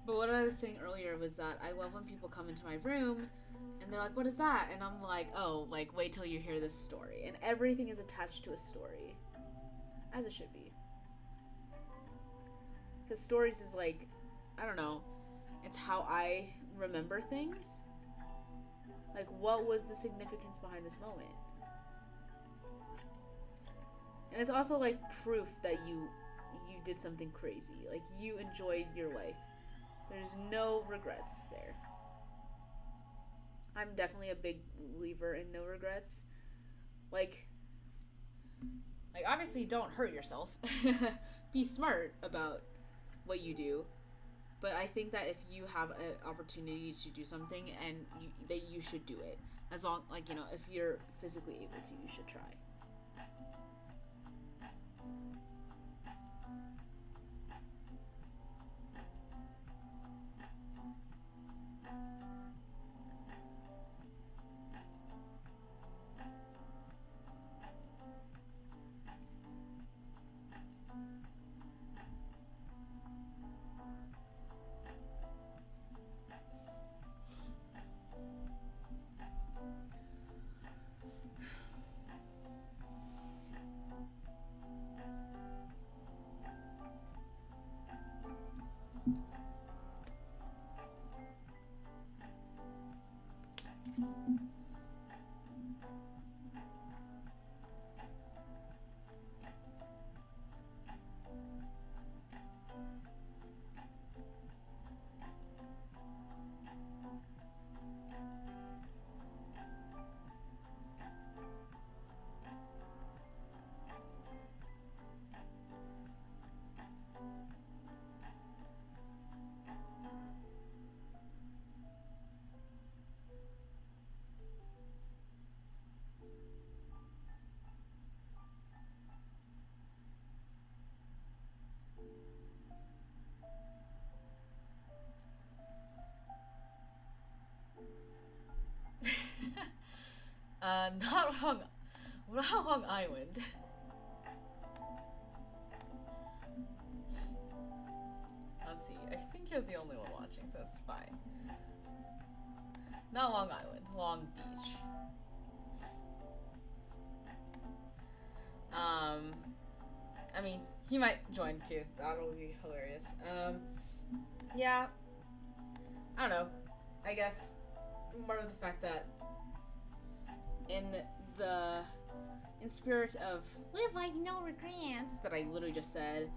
S1: But what I was saying earlier was that I love when people come into my room and they're like, "What is that?" And I'm like, "Oh, like, wait till you hear this story." And everything is attached to a story. As it should be. Because stories is like, I don't know, it's how I remember things. Like, what was the significance behind this moment? And it's also like proof that you did something crazy. Like, you enjoyed your life. There's no regrets there. I'm definitely a big believer in no regrets. Like obviously don't hurt yourself. Be smart about what you do. But I think that if you have an opportunity to do something and that you should do it. As long, like, you know, if you're physically able to, you should try. Hong Island. Let's see. I think you're the only one watching, so it's fine. Not Long Island, Long Beach. I mean, he might join too. That'll be hilarious. Yeah. I don't know. I guess more of the fact that in spirit of live life no regrets that I literally just said,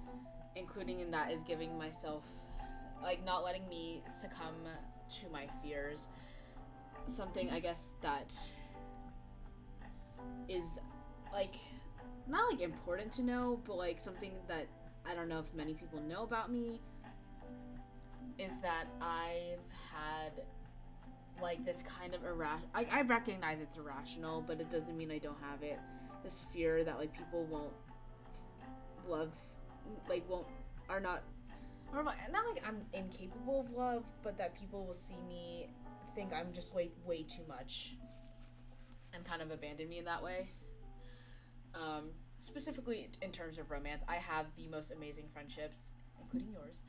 S1: including in that is giving myself, like, not letting me succumb to my fears. Something I guess that is like not like important to know, but like something that I don't know if many people know about me is that I've had like this kind of I recognize it's irrational, but it doesn't mean I don't have it. This fear that like people won't love, like not like I'm incapable of love, but that people will see me, think I'm just way too much, and kind of abandon me in that way. Specifically in terms of romance, I have the most amazing friendships, including yours.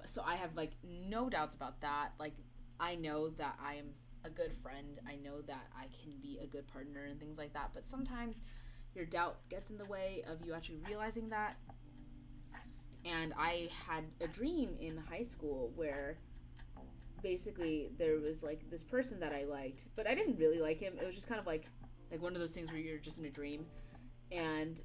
S1: So I have like no doubts about that. Like I know that I am a good friend. I know that I can be a good partner and things like that. But sometimes your doubt gets in the way of you actually realizing that. And I had a dream in high school where basically there was like this person that I liked, but I didn't really like him. It was just kind of like one of those things where you're just in a dream, and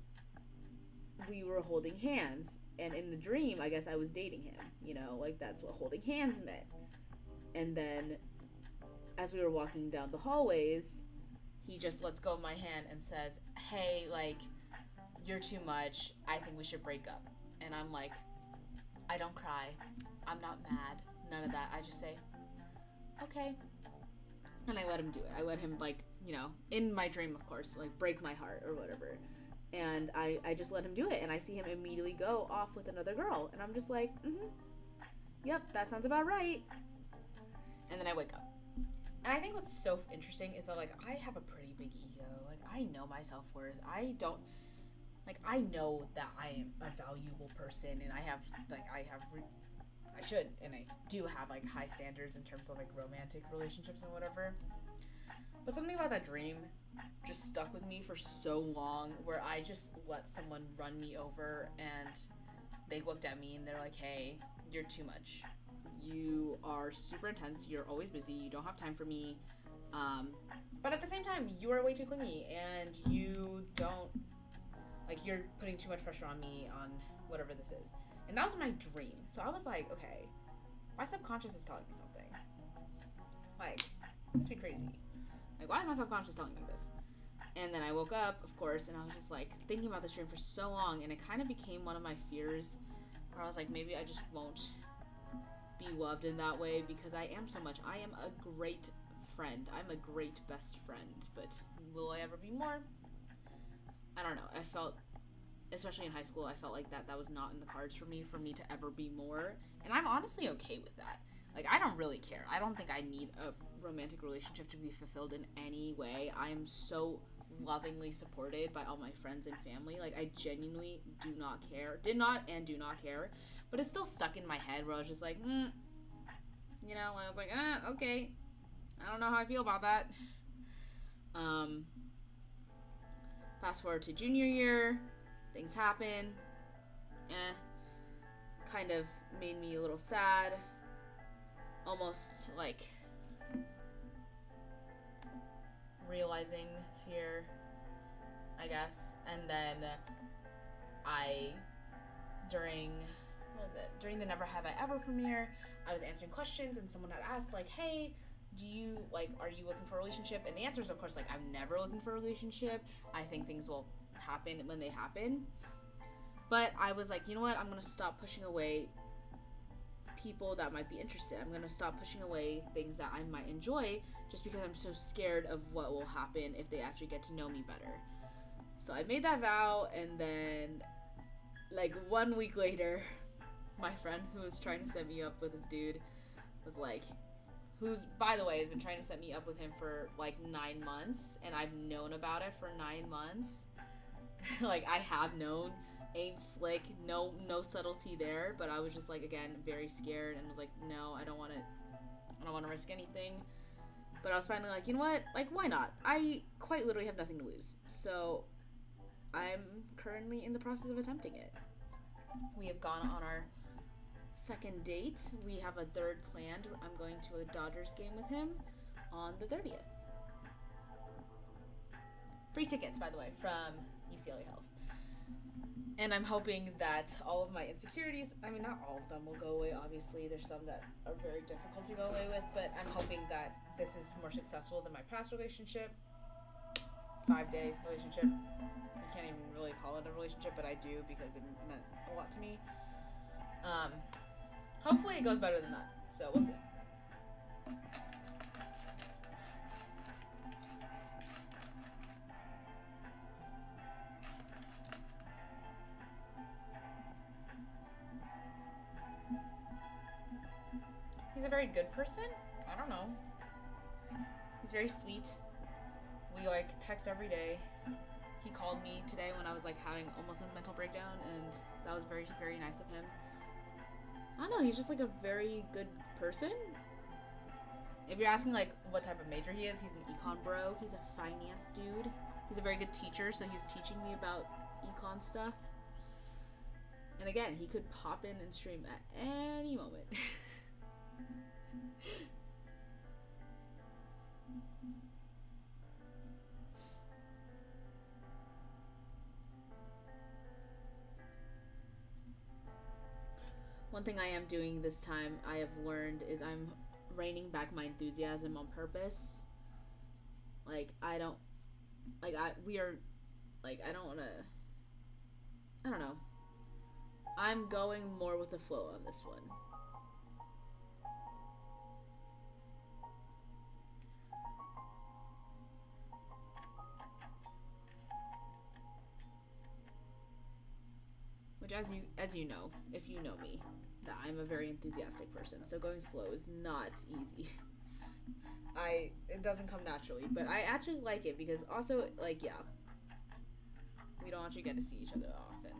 S1: we were holding hands, and in the dream I guess I was dating him, you know, like that's what holding hands meant. And then as we were walking down the hallways, he just lets go of my hand and says, hey, like, you're too much, I think we should break up. And I'm like, I don't cry, I'm not mad, none of that. I just say, okay. And I let him do it. I let him, like, you know, in my dream, of course, like, break my heart or whatever. And I just let him do it. And I see him immediately go off with another girl. And I'm just like, yep, that sounds about right. And then I wake up. And I think what's so interesting is that, like, I have a pretty big ego. Like, I know my self-worth. I know that I am a valuable person, and I should, and I do have, like, high standards in terms of, like, romantic relationships and whatever. But something about that dream just stuck with me for so long, where I just let someone run me over, and they looked at me, and they're like, hey, you're too much. You are super intense, you're always busy, you don't have time for me, but at the same time, you are way too clingy, and you don't, like, you're putting too much pressure on me on whatever this is. And that was my dream. So I was like, okay, my subconscious is telling me something. Like, this would be crazy. Like, why is my subconscious telling me this? And then I woke up, of course, and I was just, like, thinking about this dream for so long, and it kind of became one of my fears, where I was like, maybe I just won't be loved in that way, because I am so much. I am a great friend. I'm a great best friend, but will I ever be more? I don't know. I felt, especially in high school, I felt like that was not in the cards for me to ever be more. And I'm honestly okay with that. Like, I don't really care. I don't think I need a romantic relationship to be fulfilled in any way. I am so lovingly supported by all my friends and family. Like, I genuinely do not care. Did not and do not care. But it's still stuck in my head where I was just like, you know, I was like, okay. I don't know how I feel about that. Fast forward to junior year, things happen. Kind of made me a little sad. Almost like realizing fear, I guess. And then during the Never Have I Ever premiere, I was answering questions, and someone had asked, like, hey, are you looking for a relationship? And the answer is, of course, like, I'm never looking for a relationship. I think things will happen when they happen. But I was like, you know what? I'm going to stop pushing away people that might be interested. I'm going to stop pushing away things that I might enjoy just because I'm so scared of what will happen if they actually get to know me better. So I made that vow, and then, like, 1 week later, my friend who was trying to set me up with this dude was like, who's, by the way, has been trying to set me up with him for like 9 months, and I've known about it for 9 months. Like, I have known, ain't slick, no subtlety there, but I was just like, again, very scared, and was like, no, I don't want to risk anything. But I was finally like, you know what, like, why not? I quite literally have nothing to lose, so I'm currently in the process of attempting it. We have gone on our second date. We have a third planned. I'm going to a Dodgers game with him on the 30th. Free tickets, by the way, from UCLA Health. And I'm hoping that all of my insecurities, I mean, not all of them will go away, obviously. There's some that are very difficult to go away with, but I'm hoping that this is more successful than my past relationship. 5-day relationship. You can't even really call it a relationship, but I do because it meant a lot to me. Hopefully it goes better than that. So we'll see. He's a very good person. I don't know. He's very sweet. We like text every day. He called me today when I was like having almost a mental breakdown, and that was very, very nice of him. I don't know, he's just like a very good person. If you're asking like what type of major he is, he's an econ bro. He's a finance dude. He's a very good teacher, so he was teaching me about econ stuff. And again, he could pop in and stream at any moment. One thing I am doing this time, I have learned, is I'm reining back my enthusiasm on purpose. Like, I don't, like, we are, like, I don't want to, I don't know. I'm going more with the flow on this one. Which, as you know, if you know me, that I'm a very enthusiastic person, so going slow is not easy. It doesn't come naturally, but I actually like it because also, like, yeah, we don't actually get to see each other often.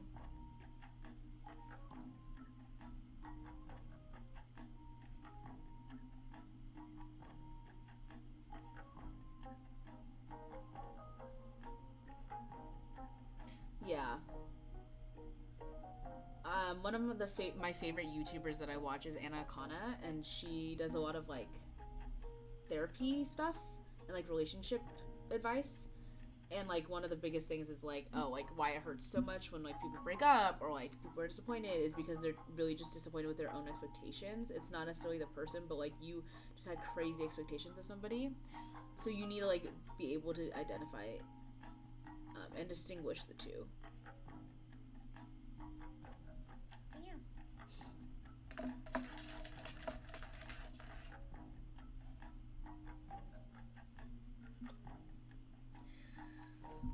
S1: Yeah. One of my favorite YouTubers that I watch is Anna Akana, and she does a lot of like therapy stuff and like relationship advice. And like one of the biggest things is like, oh, like why it hurts so much when like people break up or like people are disappointed is because they're really just disappointed with their own expectations. It's not necessarily the person, but like you just had crazy expectations of somebody, so you need to like be able to identify and distinguish the two.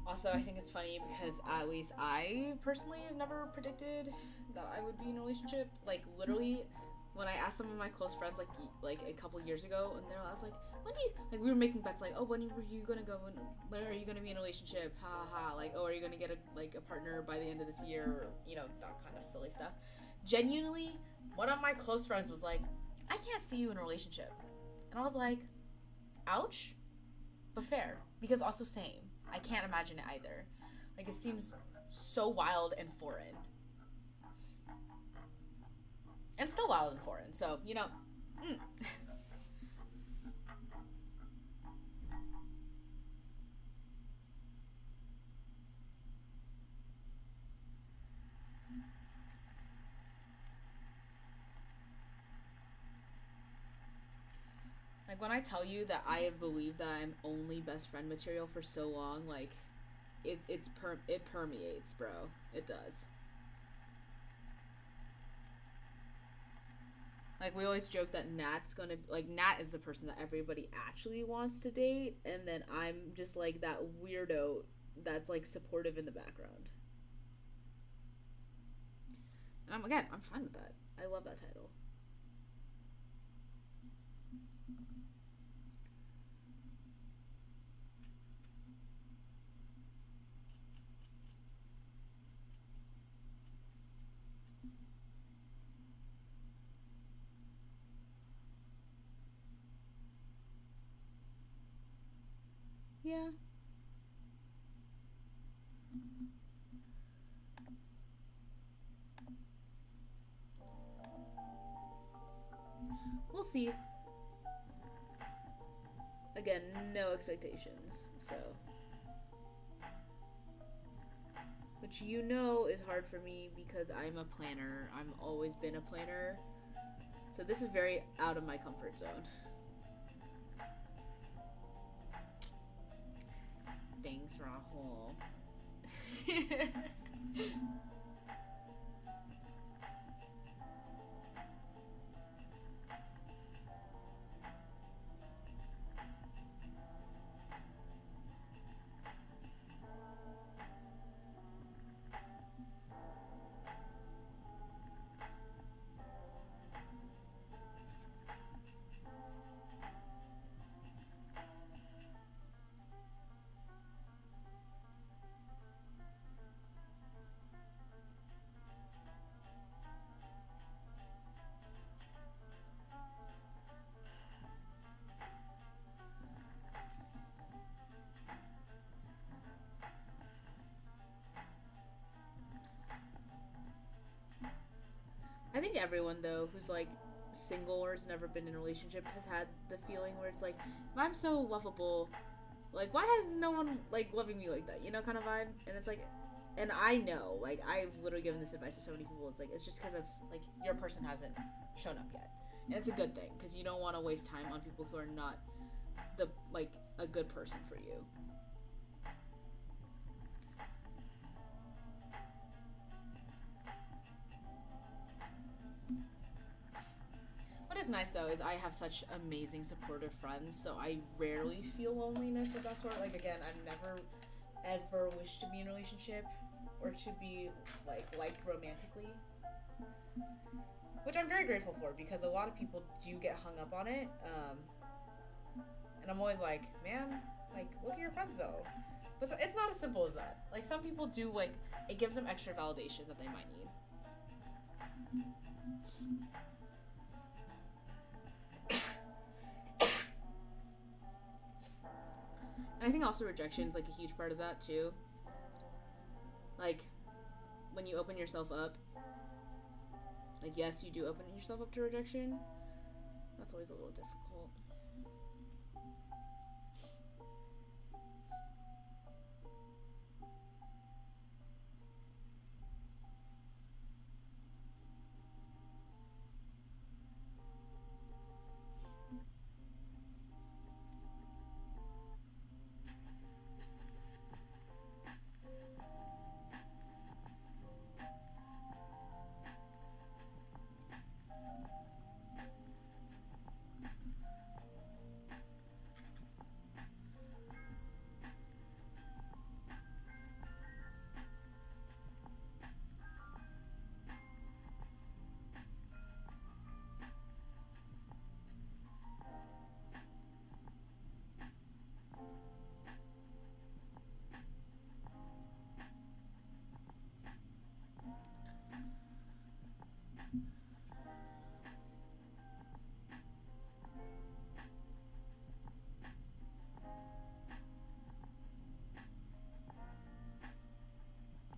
S1: Also, I think it's funny because at least I personally have never predicted that I would be in a relationship. Like, literally, when I asked some of my close friends, like a couple years ago, and I was like, when do you, like, we were making bets, like, oh, when are you gonna go, when are you gonna be in a relationship, ha ha, like, oh, are you gonna get a partner by the end of this year, or, you know, that kind of silly stuff. Genuinely, one of my close friends was like, I can't see you in a relationship. And I was like, ouch, but fair, because also same. I can't imagine it either. Like, it seems so wild and foreign. And still wild and foreign, so, you know. Like, when I tell you that I have believed that I'm only best friend material for so long, like, it permeates, bro. It does. Like, we always joke that Nat's gonna, like, Nat is the person that everybody actually wants to date, and then I'm just, like, that weirdo that's, like, supportive in the background. And I'm fine with that. I love that title. Yeah. We'll see. Again, no expectations, so. Which you know is hard for me because I'm a planner. I've always been a planner. So this is very out of my comfort zone. Thanks, Rahul. I think everyone though who's like single or has never been in a relationship has had the feeling where it's like, I'm so lovable, like why has no one like loving me like that, you know, kind of vibe. And it's like, and I know, like I've literally given this advice to so many people. It's like, it's just because it's like your person hasn't shown up yet, and it's a good thing because you don't want to waste time on people who are not the like a good person for you. What is nice though is I have such amazing supportive friends, so I rarely feel loneliness of that sort. Like again, I've never ever wished to be in a relationship or to be like liked romantically, which I'm very grateful for because a lot of people do get hung up on it. And I'm always like, man, like look at your friends though. But it's not as simple as that. Like some people do like it gives them extra validation that they might need. And I think also rejection is like a huge part of that too. Like when you open yourself up, like yes, you do open yourself up to rejection. That's always a little difficult.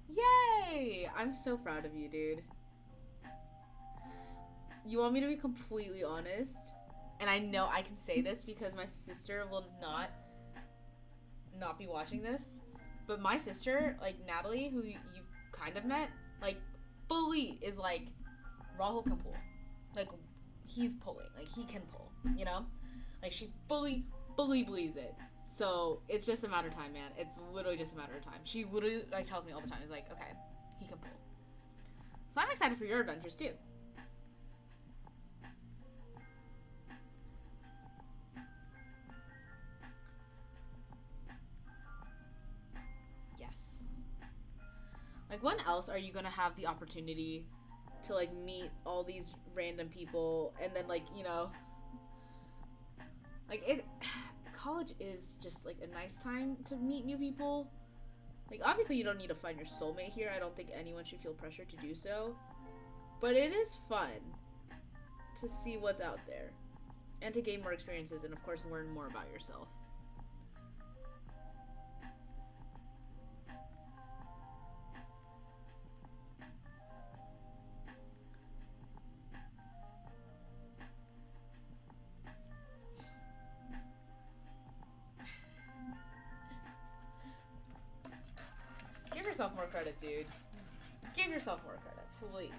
S1: Yay! I'm so proud of you, dude. You want me to be completely honest? And I know I can say this because my sister will not be watching this. But my sister, like Natalie, who you kind of met, like fully is like Rahul can pull. Like he's pulling. Like he can pull, you know? Like she fully believes it. So it's just a matter of time, man. It's literally just a matter of time. She literally like tells me all the time. It's like, okay, he can pull. So I'm excited for your adventures too. Yes. Like when else are you gonna have the opportunity to like meet all these random people and then like, you know, Like, it... College is just, like, a nice time to meet new people. Like, obviously you don't need to find your soulmate here. I don't think anyone should feel pressure to do so. But it is fun to see what's out there. And to gain more experiences and, of course, learn more about yourself. Give yourself more credit, dude. Give yourself more credit, please.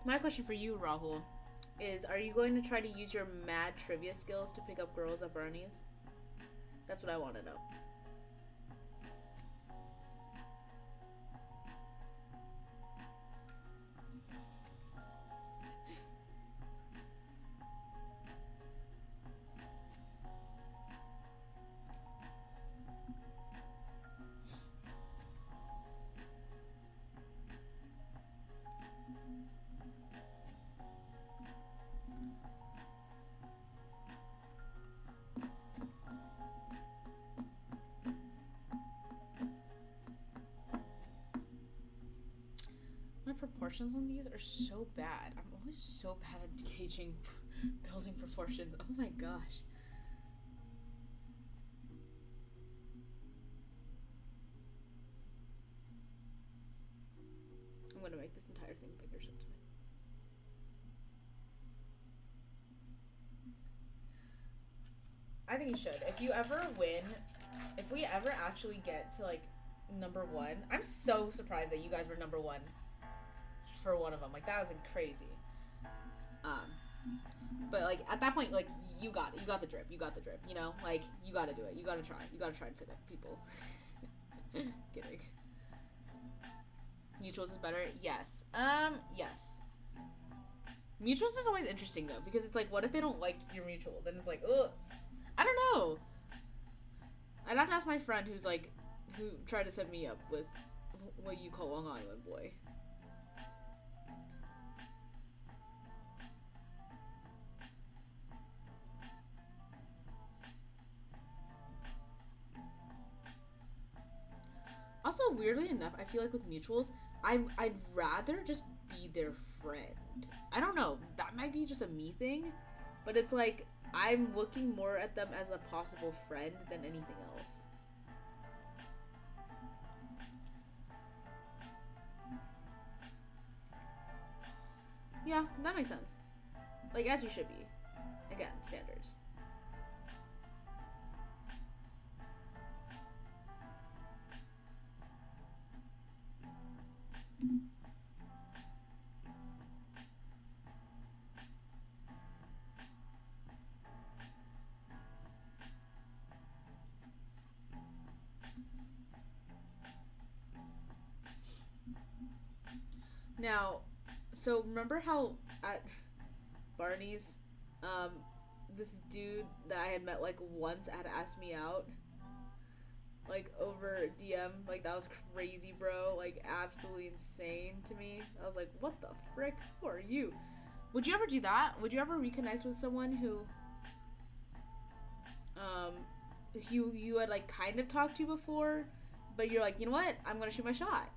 S1: My question for you, Rahul, is are you going to try to use your mad trivia skills to pick up girls at Bernie's? That's what I want to know. My proportions on these are so bad. I'm always so bad at gauging building proportions. Oh my gosh. I'm gonna make this entire thing bigger so it's fine. I think you should. If you ever win, if we ever actually get to like number 1, I'm so surprised that you guys were number 1 for one of them. Like, that was crazy. But like at that point, like you got it. You got the drip. You got the drip. You know, like you got to do it. You got to try. You got to try and fit it, people. Kidding. Mutuals is better. Yes. Yes. Mutuals is always interesting though, because it's like, what if they don't like your mutual? Then it's like, ugh. I don't know. I'd have to ask my friend who tried to set me up with what you call Long Island boy. Also, weirdly enough, I feel like with mutuals, I'd rather just be their friend. I don't know. That might be just a me thing, but it's like I'm looking more at them as a possible friend than anything else. Yeah, that makes sense. Like, as you should be. Again, standards. Now, so remember how at Barney's, um, this dude that I had met like once had asked me out, like over DM, like that was crazy, bro. Like absolutely insane to me. I was like, what the frick? Who are you? Would you ever do that? Would you ever reconnect with someone who, um, you had like kind of talked to before, but you're like, you know what? I'm gonna shoot my shot.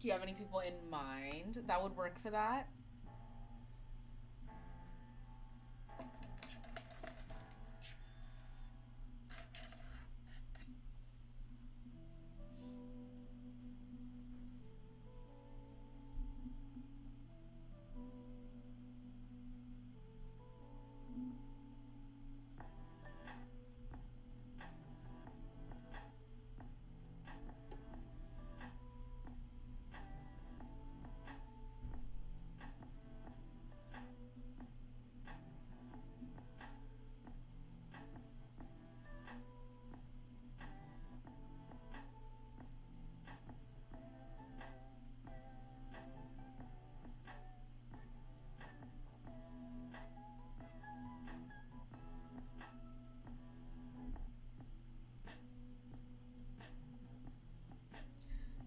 S1: Do you have any people in mind that would work for that?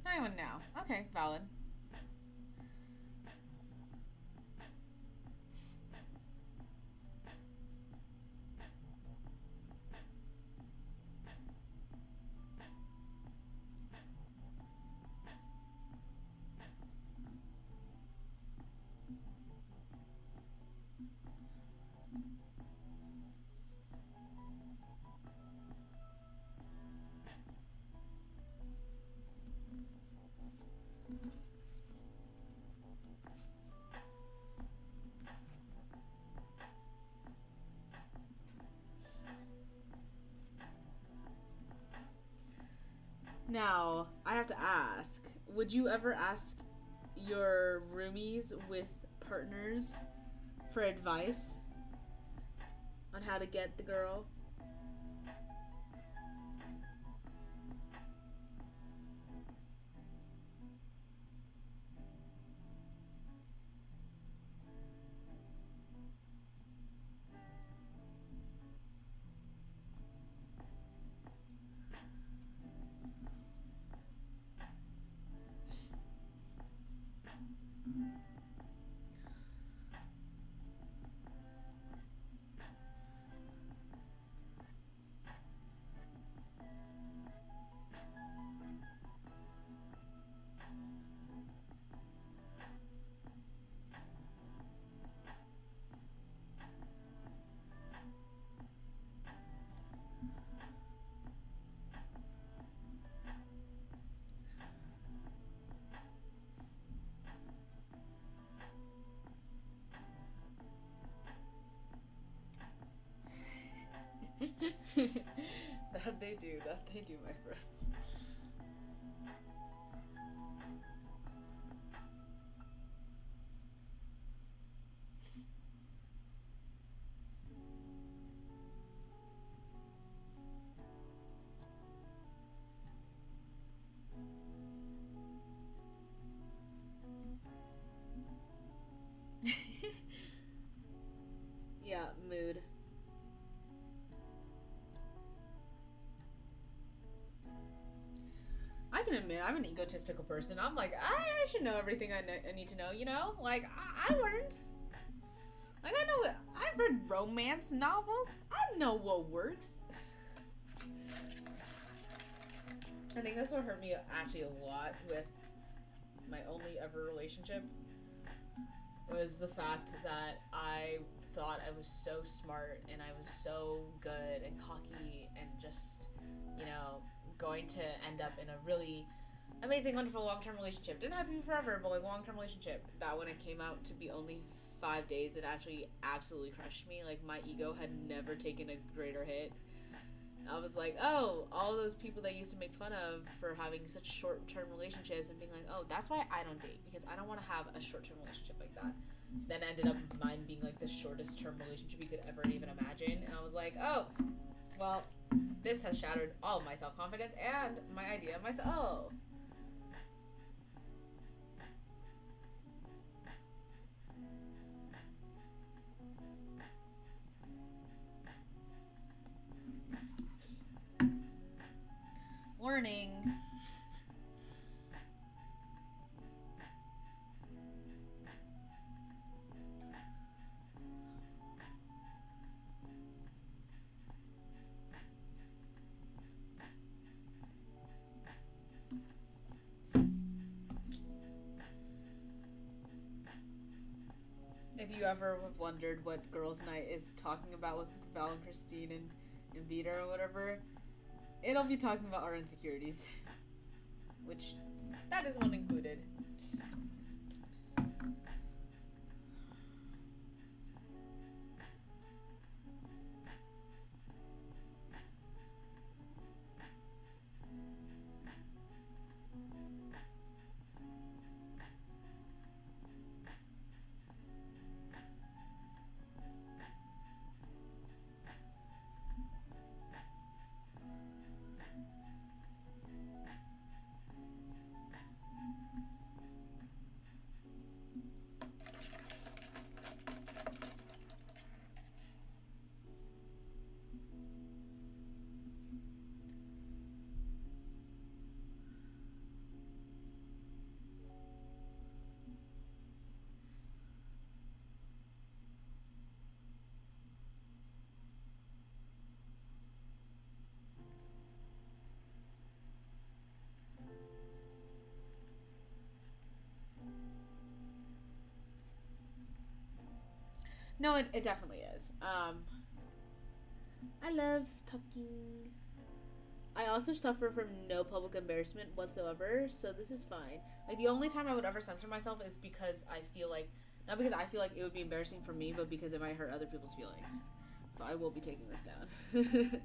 S1: Not anyone now. Okay, valid. Now, I have to ask, would you ever ask your roomies with partners for advice on how to get the girl? That they do, my friends. admit, I'm an egotistical person. I'm like, I should know everything I need to know, you know? Like, I learned. Like, I know, I've read romance novels. I know what works. I think that's what hurt me actually a lot with my only ever relationship, was the fact that I thought I was so smart and I was so good and cocky and just, you know, going to end up in a really amazing, wonderful long-term relationship. Didn't have to be forever, but like long-term relationship. That when it came out to be only 5 days, it actually absolutely crushed me. Like, my ego had never taken a greater hit. I was like, oh, all those people that used to make fun of for having such short-term relationships and being like, oh, that's why I don't date, because I don't want to have a short-term relationship like that. Then ended up mine being like the shortest term relationship you could ever even imagine. And I was like, oh, well, this has shattered all of my self-confidence and my idea of myself. Warning. If you ever have wondered what girls' night is talking about with Val and Christine and Vita or whatever, it'll be talking about our insecurities. Which, that is one included. No, it definitely is. I love talking. I also suffer from no public embarrassment whatsoever, so this is fine. Like, the only time I would ever censor myself is because I feel like, not because I feel like it would be embarrassing for me, but because it might hurt other people's feelings. So I will be taking this down.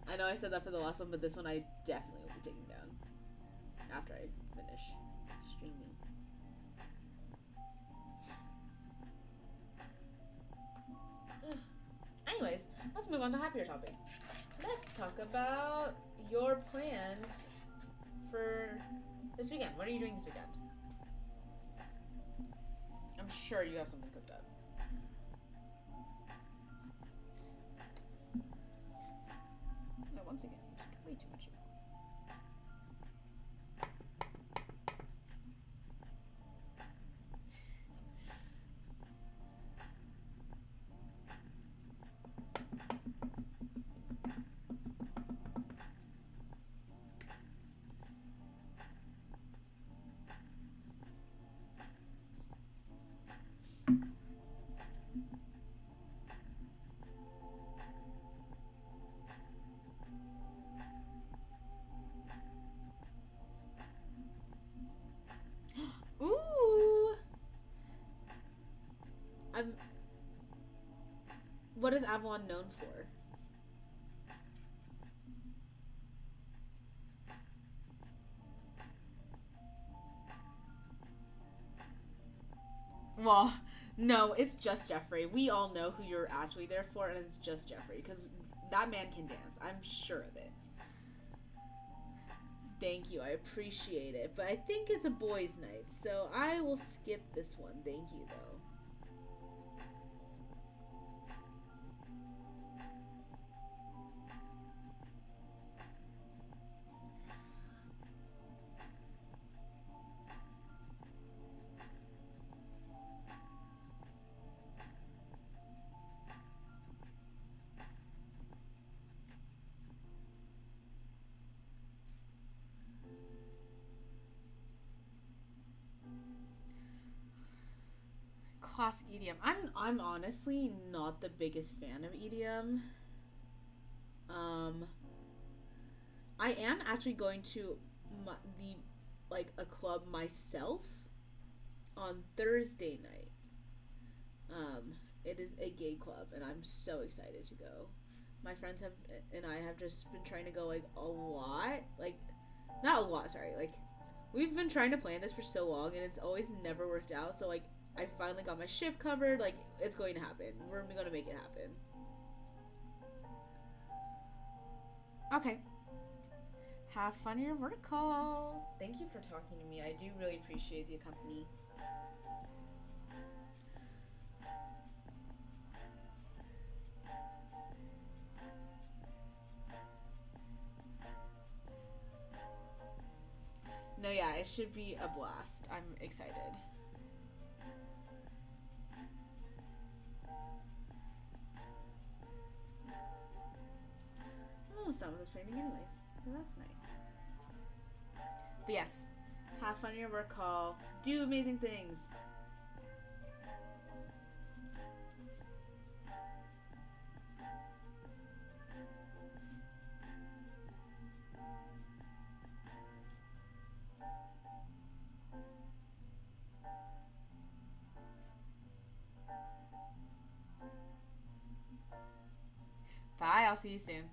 S1: I know I said that for the last one, but this one I definitely will be taking down after I finish streaming. Anyways, let's move on to happier topics. Let's talk about your plans for this weekend. What are you doing this weekend? I'm sure you have something cooked up. No, once again, you used way too much. Ooh! What is Avalon known for? Well, no, it's just Jeffrey. We all know who you're actually there for, and it's just Jeffrey, because that man can dance. I'm sure of it. Thank you, I appreciate it. But I think it's a boys' night, so I will skip this one. Thank you, though. classic EDM. I'm honestly not the biggest fan of EDM. I am actually going to the like a club myself on Thursday night. It is a gay club, and I'm so excited to go. My friends have and I have just been trying to go like a lot, like not a lot. Sorry, like we've been trying to plan this for so long, and it's always never worked out. So like I finally got my shift covered. Like it's going to happen. We're gonna make it happen. Okay. Have fun in your work call. Thank you for talking to me. I do really appreciate the company. No, yeah, it should be a blast. I'm excited. I'm almost done with this painting anyways, so that's nice. But yes, have fun in your work call. Do amazing things. Bye, I'll see you soon.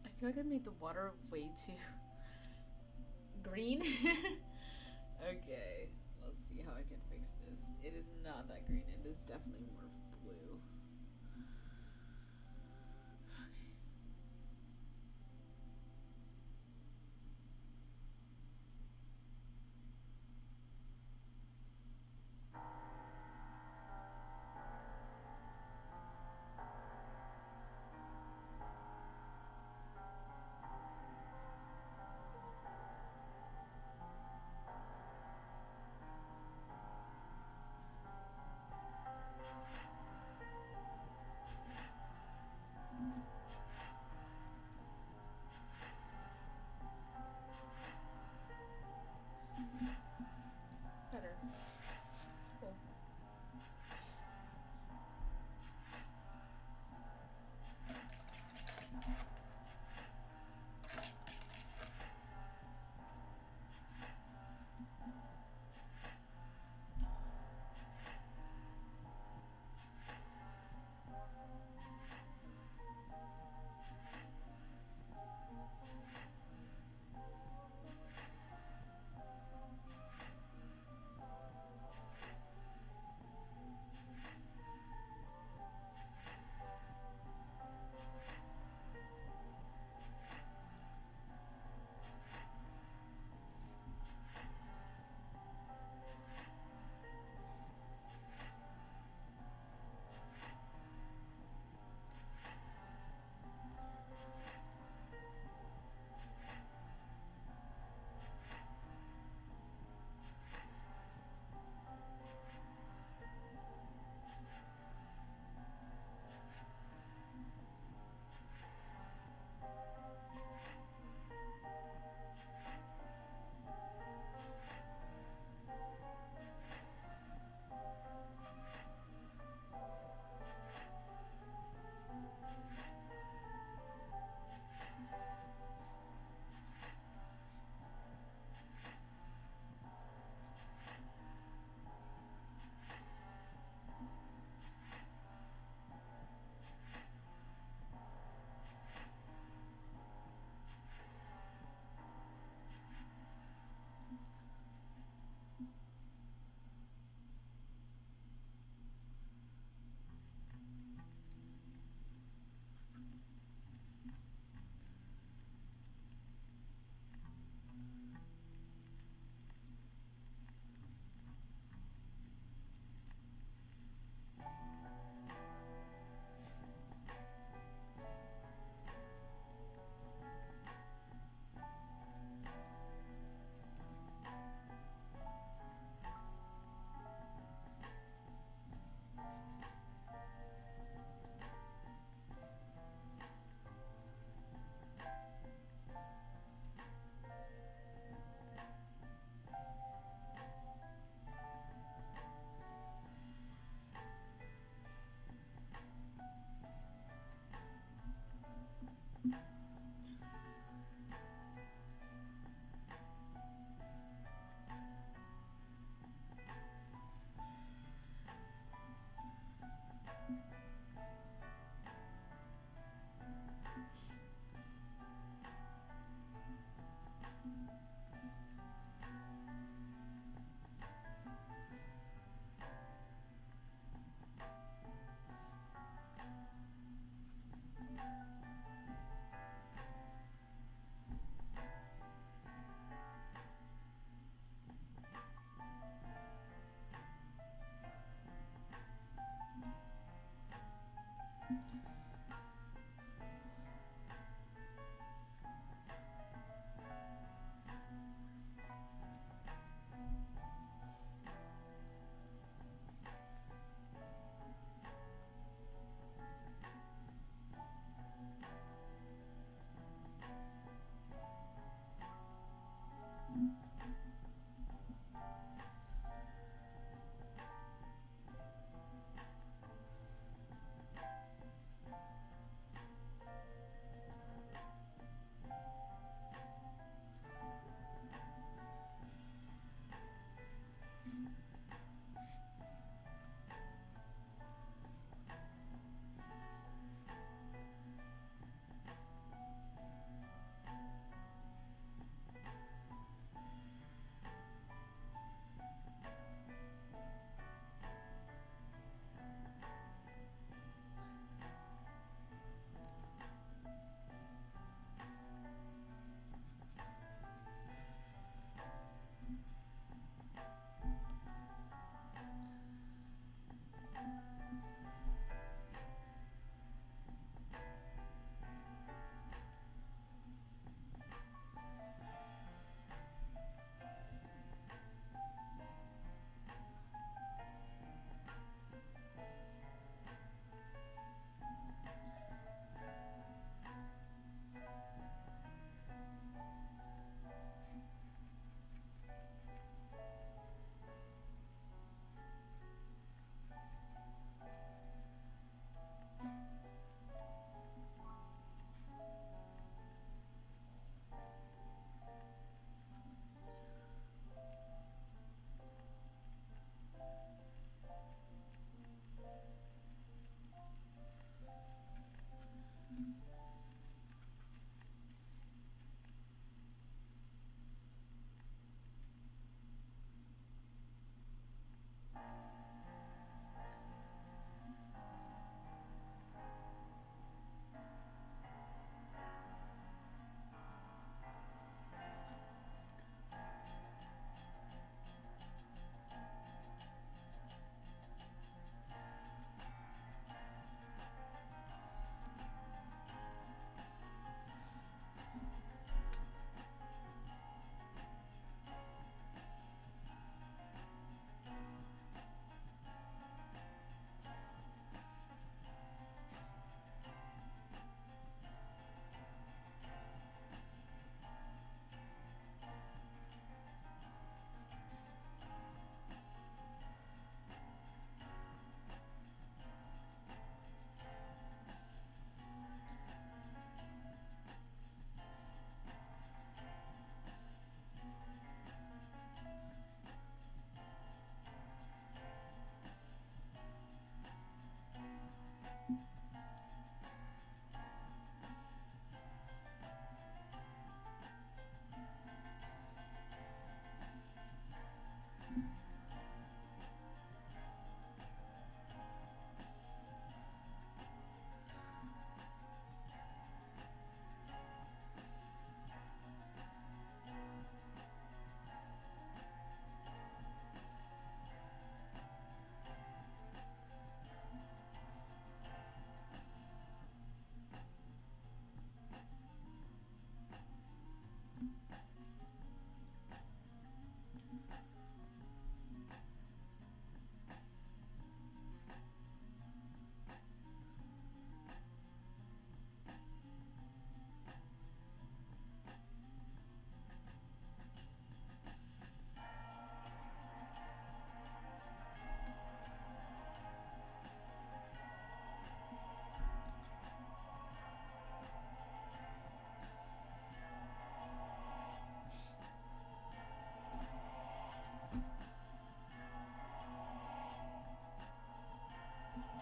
S1: I feel like I made the water way too green. Okay, let's see how I can fix this. It is not that green. It is definitely more blue.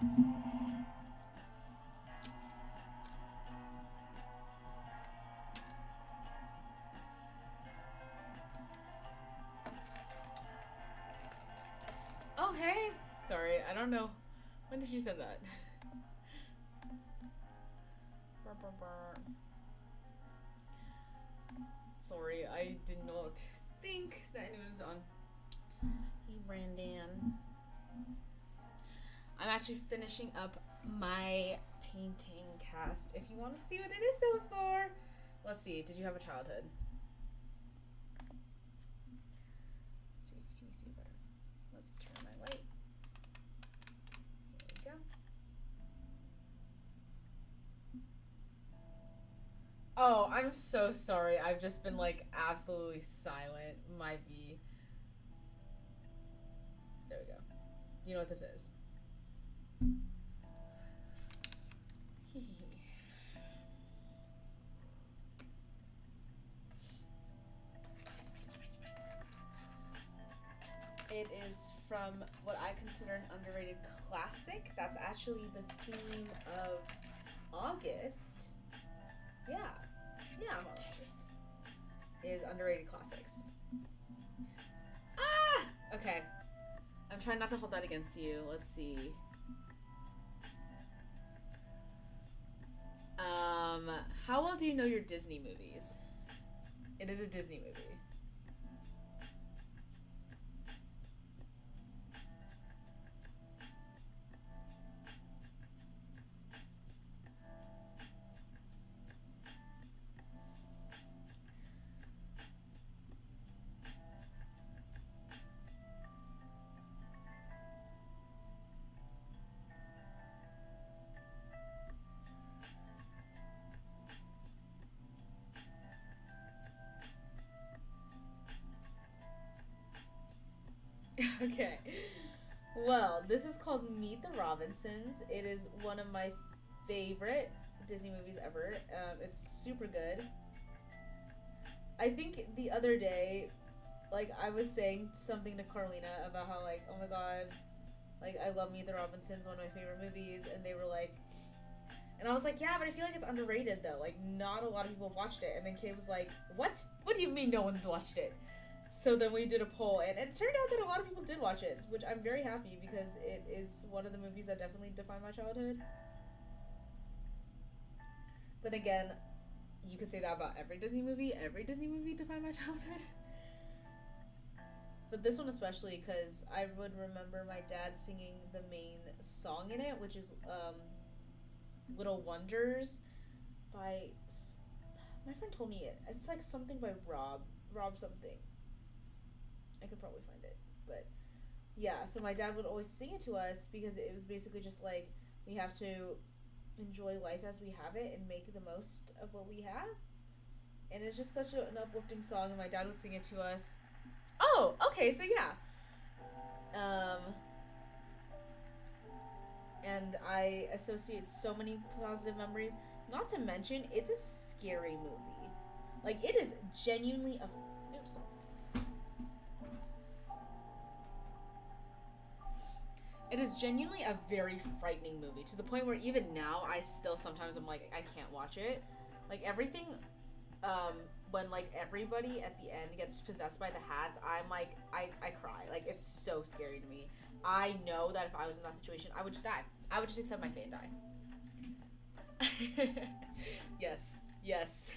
S1: Oh, hey. Sorry, I don't know. When did you send that? Sorry, I did not think that it was on. Hey, Brandon. I'm actually finishing up my painting cast. If you want to see what it is so far. Let's see. Did you have a childhood? Let's see. Can you see better? Let's turn my light. Here we go. Oh, I'm so sorry. I've just been like absolutely silent. Might be. There we go. Do you know what this is? It is from what I consider an underrated classic. That's actually the theme of August. Yeah, I'm on August. Is underrated classics. Ah! Okay. I'm trying not to hold that against you. Let's see. How well do you know your Disney movies? It is a Disney movie. Okay. Well, this is called Meet the Robinsons. It is one of my favorite Disney movies ever. It's super good. I think the other day, like, I was saying something to Carlina about how, like, oh my god, like, I love Meet the Robinsons, one of my favorite movies, and they were like, and I was like, yeah, but I feel like it's underrated, though. Like, not a lot of people have watched it. And then Kay was like, what? What do you mean no one's watched it? So then we did a poll, and it turned out that a lot of people did watch it, which I'm very happy because it is one of the movies that definitely defined my childhood. But again, you could say that about every Disney movie. Every Disney movie defined my childhood. But this one especially because I would remember my dad singing the main song in it, which is Little Wonders by... My friend told me it. It's like something by Rob something. I could probably find it, but yeah, so my dad would always sing it to us because it was basically just like we have to enjoy life as we have it and make the most of what we have, and it's just such an uplifting song, and my dad would sing it to us. Oh, okay, so yeah, and I associate so many positive memories, not to mention it's a scary movie. Like, it is genuinely It is genuinely a very frightening movie, to the point where even now I still sometimes I'm like, I can't watch it. Like, everything, when like everybody at the end gets possessed by the hats, I'm like, I cry. Like, it's so scary to me. I know that if I was in that situation, I would just die. I would just accept my fate and die. Yes.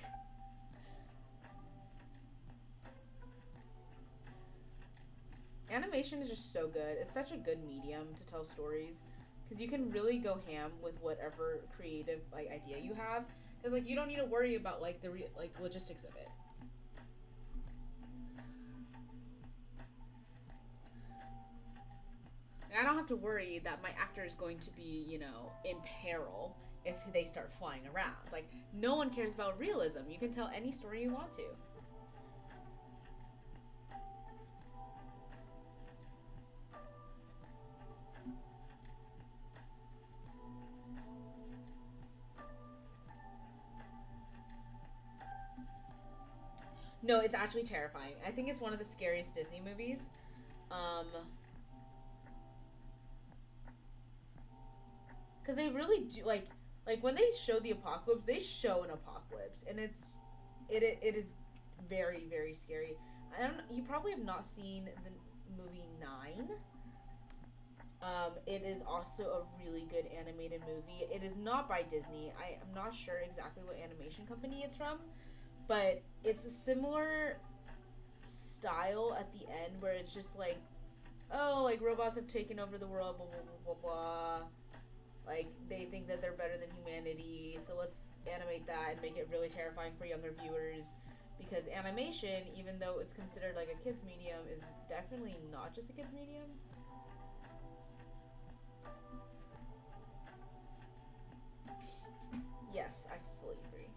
S1: Animation is just so good. It's such a good medium to tell stories because you can really go ham with whatever creative like idea you have, because like you don't need to worry about like the logistics of it. I don't have to worry that my actor is going to be, you know, in peril if they start flying around. Like, no one cares about realism. You can tell any story you want to. No, it's actually terrifying. I think it's one of the scariest Disney movies. because they really do like when they show the apocalypse, they show an apocalypse, and it is very, very scary. I don't. You probably have not seen the movie 9. It is also a really good animated movie. It is not by Disney. I am not sure exactly what animation company it's from, but it's a similar style at the end where it's just like, oh, like robots have taken over the world, blah blah blah blah blah. Like they think that they're better than humanity, so let's animate that and make it really terrifying for younger viewers. Because animation, even though it's considered like a kids medium, is definitely not just a kids medium. Yes, I fully agree.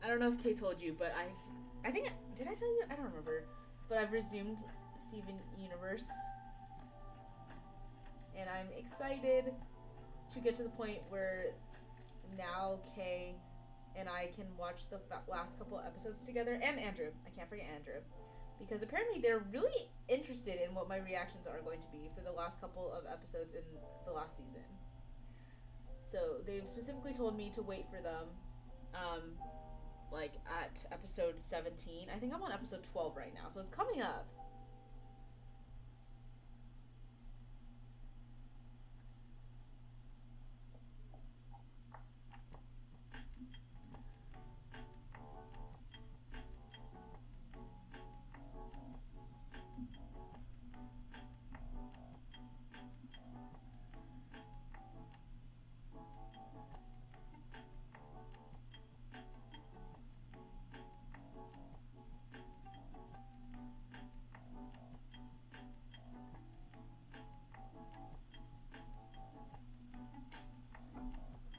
S1: I don't know if Kay told you, but I think, did I tell you? I don't remember. But I've resumed Steven Universe. And I'm excited to get to the point where now Kay and I can watch the last couple episodes together. And Andrew. I can't forget Andrew. Because apparently they're really interested in what my reactions are going to be for the last couple of episodes in the last season. So they've specifically told me to wait for them, like at episode 17. I think I'm on episode 12 right now, so it's coming up.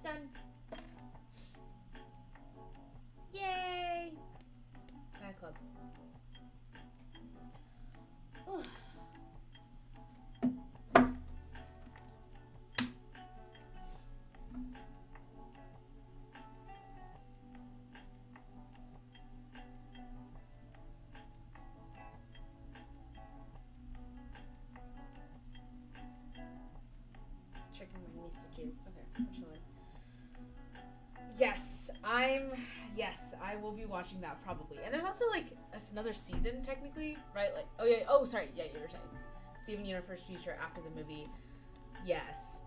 S1: Done. Yay! Nightclubs. Ooh. Checking my messages. Okay, I'm chilling. Yes, I will be watching that probably. And there's also like another season technically, right? Like, sorry, yeah, you were saying Steven Universe future after the movie. Yes,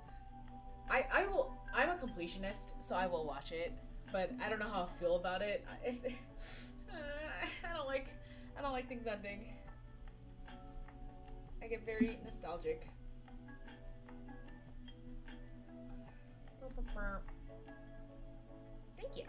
S1: I will. I'm a completionist, so I will watch it, but I don't know how I feel about it. I don't like things ending. I get very nostalgic. Thank you.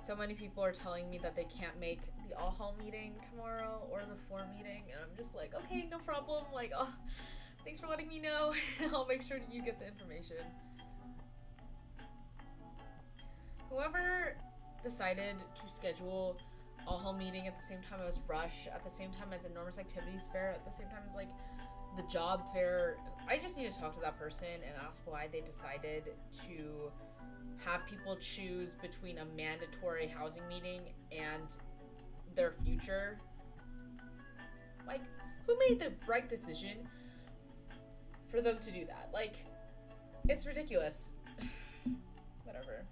S1: So many people are telling me that they can't make the all hall meeting tomorrow or the 4 meeting, and I'm just like, okay, no problem. Like, oh, thanks for letting me know. I'll make sure you get the information. Whoever decided to schedule all hall meeting at the same time as Rush, at the same time as Enormous Activities Fair, at the same time as like the job fair, I just need to talk to that person and ask why they decided to have people choose between a mandatory housing meeting and their future. Like, who made the right decision for them to do that? Like, it's ridiculous. Whatever.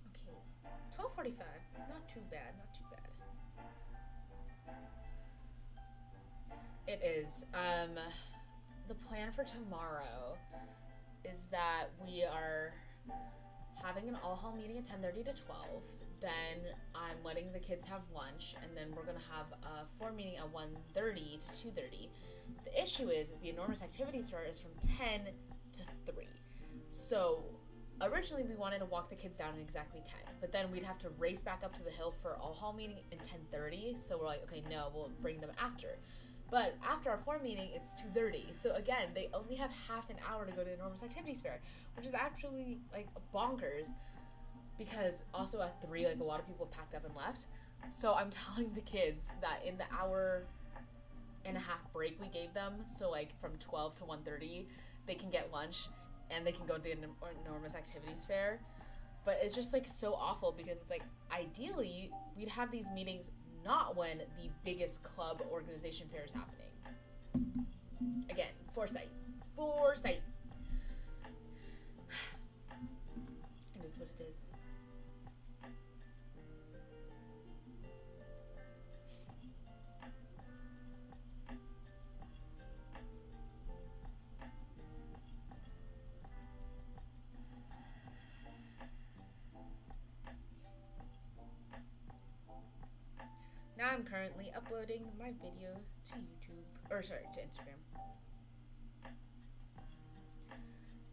S1: Okay, 12:45. Not too bad. Not too bad. It is. The plan for tomorrow is that we are having an all hall meeting at 10:30 to 12. Then I'm letting the kids have lunch, and then we're gonna have a 4 meeting at 1:30 to 2:30. The issue is the enormous activity store is from 10 to 3. So originally we wanted to walk the kids down in exactly 10, but then we'd have to race back up to the hill for all hall meeting in 10:30. So we're like, okay, no, we'll bring them after. But after our floor meeting, it's 2:30. So again, they only have half an hour to go to the enormous activities fair, which is actually like bonkers. Because also at 3, like a lot of people packed up and left. So I'm telling the kids that in the hour and a half break we gave them, so like from 12 to 1:30, they can get lunch and they can go to the enormous activities fair. But it's just like so awful because it's like ideally we'd have these meetings not when the biggest club organization fair is happening. Again, foresight. Foresight. It is what it is. Now I'm currently uploading my video to YouTube, or sorry, to Instagram.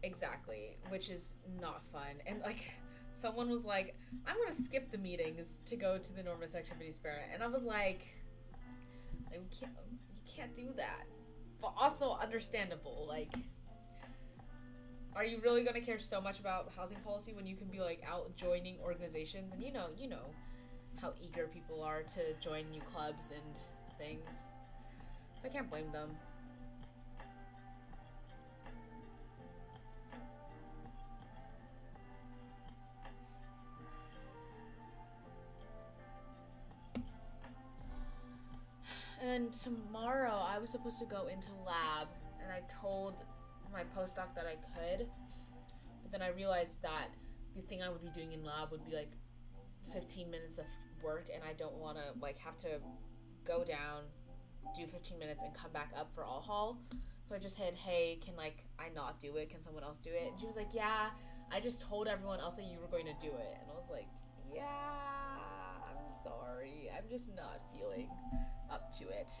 S1: Exactly, which is not fun. And like, someone was like, I'm gonna skip the meetings to go to the enormous activities fair. And I was like, you can't do that. But also understandable, like, are you really gonna care so much about housing policy when you can be like out joining organizations? And you know how eager people are to join new clubs and things. So I can't blame them. And tomorrow I was supposed to go into lab, and I told my postdoc that I could, but then I realized that the thing I would be doing in lab would be like 15 minutes of work, and I don't want to like have to go down, do 15 minutes, and come back up for all haul. So I just said, hey, can like I not do it? Can someone else do it? And she was like, yeah, I just told everyone else that you were going to do it. And I was like, yeah, I'm sorry, I'm just not feeling up to it.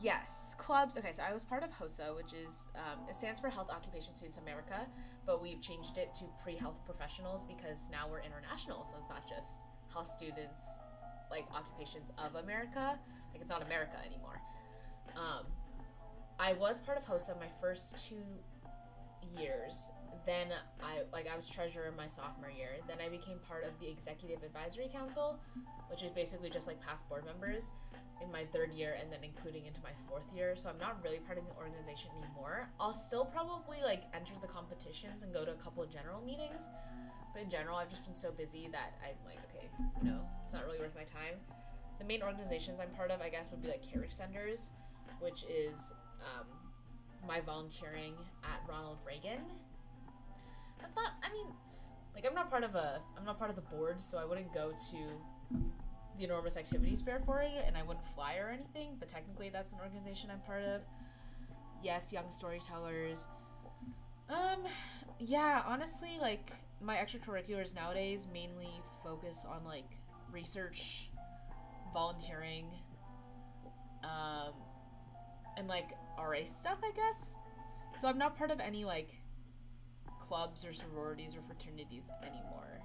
S1: Yes, clubs. Okay, so I was part of HOSA, which is, it stands for Health Occupation Students America, but we've changed it to pre-health professionals because now we're international, so it's not just health students, like occupations of America. Like, it's not America anymore. I was part of HOSA my first 2 years. Then I was treasurer my sophomore year. Then I became part of the Executive Advisory Council, which is basically just like past board members, in my 3rd year, and then including into my 4th year. So I'm not really part of the organization anymore. I'll still probably like enter the competitions and go to a couple of general meetings, but in general I've just been so busy that I'm like, okay, it's not really worth my time. The main organizations I'm part of, I guess, would be like Care Extenders, which is my volunteering at Ronald Reagan. That's not, I mean, like I'm not part of the board, so I wouldn't go to the enormous activities fair for it, and I wouldn't fly or anything, but technically that's an organization I'm part of. Yes, Young Storytellers. Yeah, honestly, like my extracurriculars nowadays mainly focus on like research, volunteering, and like RA stuff, I guess. So I'm not part of any like clubs or sororities or fraternities anymore.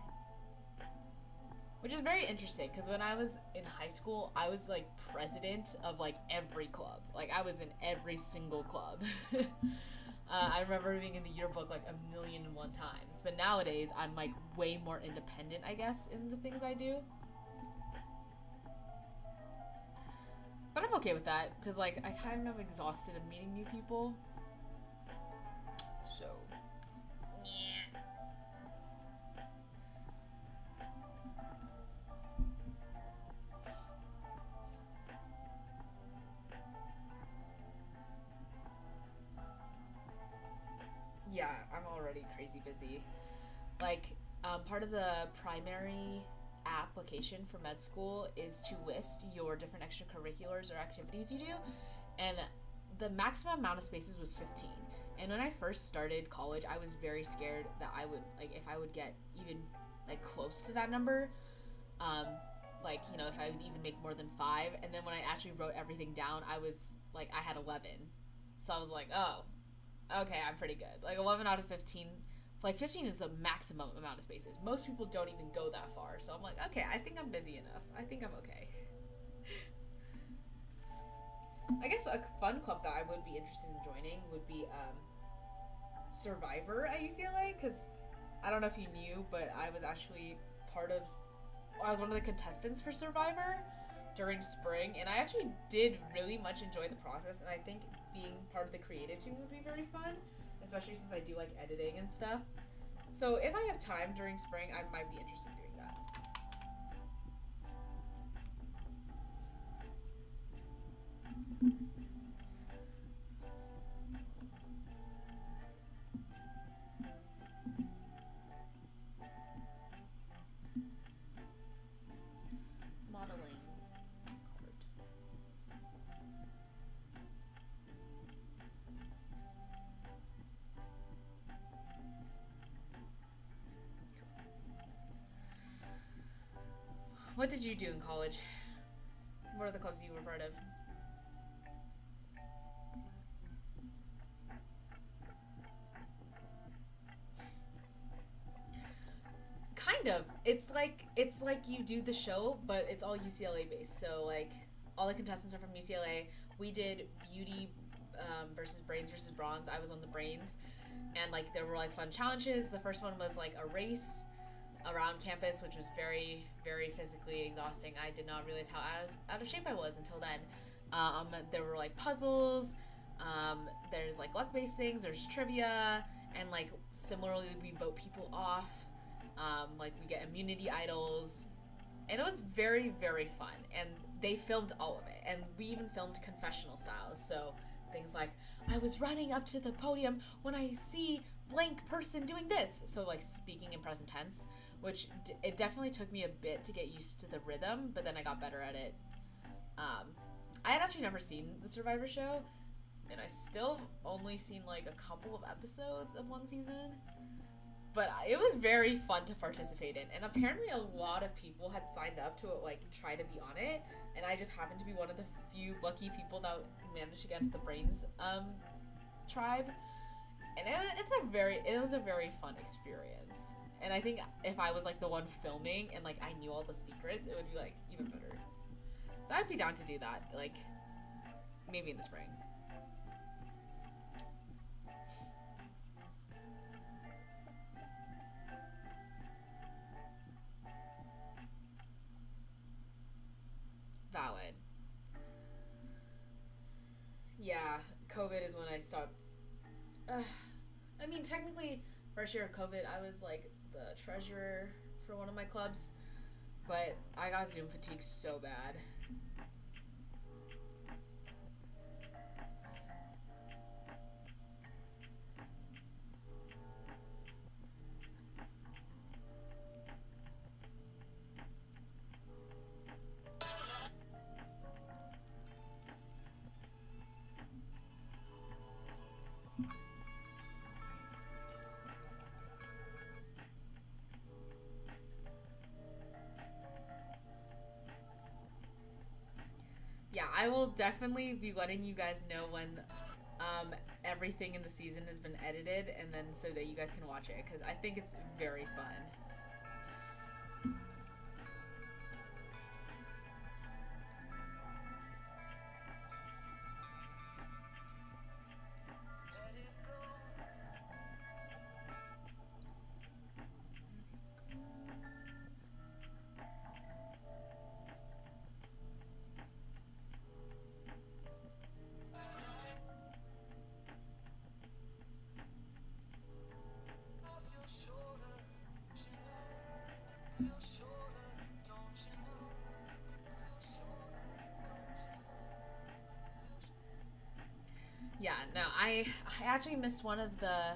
S1: Which is very interesting, because when I was in high school, I was like president of like every club. Like I was in every single club. I remember being in the yearbook like 1,000,001 times. But nowadays, I'm like way more independent, I guess, in the things I do. But I'm okay with that, because like I kind of exhausted of meeting new people. So, yeah. Yeah, I'm already crazy busy. Like, part of the primary application for med school is to list your different extracurriculars or activities you do, and the maximum amount of spaces was 15. And when I first started college, I was very scared that I would, like, if I would get even, like, close to that number, like, if I would even make more than 5. And then when I actually wrote everything down, I was, like, I had 11. So I was like, oh, okay, I'm pretty good. Like, 11 out of 15. Like, 15 is the maximum amount of spaces. Most people don't even go that far. So I'm like, okay, I think I'm busy enough. I think I'm okay. I guess a fun club that I would be interested in joining would be Survivor at UCLA, because I don't know if you knew, but I was actually I was one of the contestants for Survivor during spring, and I actually did really much enjoy the process, and I think being part of the creative team would be very fun, especially since I do like editing and stuff. So if I have time during spring, I might be interested in doing that. Modeling. What did you do in college? What are the clubs you were part of? Kind of. It's like you do the show, but it's all UCLA based. So like all the contestants are from UCLA. We did beauty versus brains versus bronze. I was on the brains, and like there were like fun challenges. The first one was like a race around campus, which was very physically exhausting. I did not realize how out of shape I was until then. There were like puzzles. There's like luck based things. There's trivia, and like similarly we vote people off. Like we get immunity idols, and it was very fun, and they filmed all of it, and we even filmed confessional styles, so things like I was running up to the podium when I see blank person doing this, so like speaking in present tense, which it definitely took me a bit to get used to the rhythm, but then I got better at it. I had actually never seen the Survivor show, and I still only seen like a couple of episodes of one season. But it was very fun to participate in, and apparently a lot of people had signed up to like try to be on it, and I just happened to be one of the few lucky people that managed to get into the brains tribe, and it was a very fun experience. And I think if I was like the one filming and like I knew all the secrets, it would be like even better. So I'd be down to do that, like maybe in the spring. Valid. Yeah, COVID is when I stopped. I mean, technically, first year of COVID, I was like the treasurer for one of my clubs, but I got Zoom fatigue so bad. Yeah, I will definitely be letting you guys know when everything in the season has been edited, and then so that you guys can watch it, because I think it's very fun. Yeah, no, I actually missed one of the.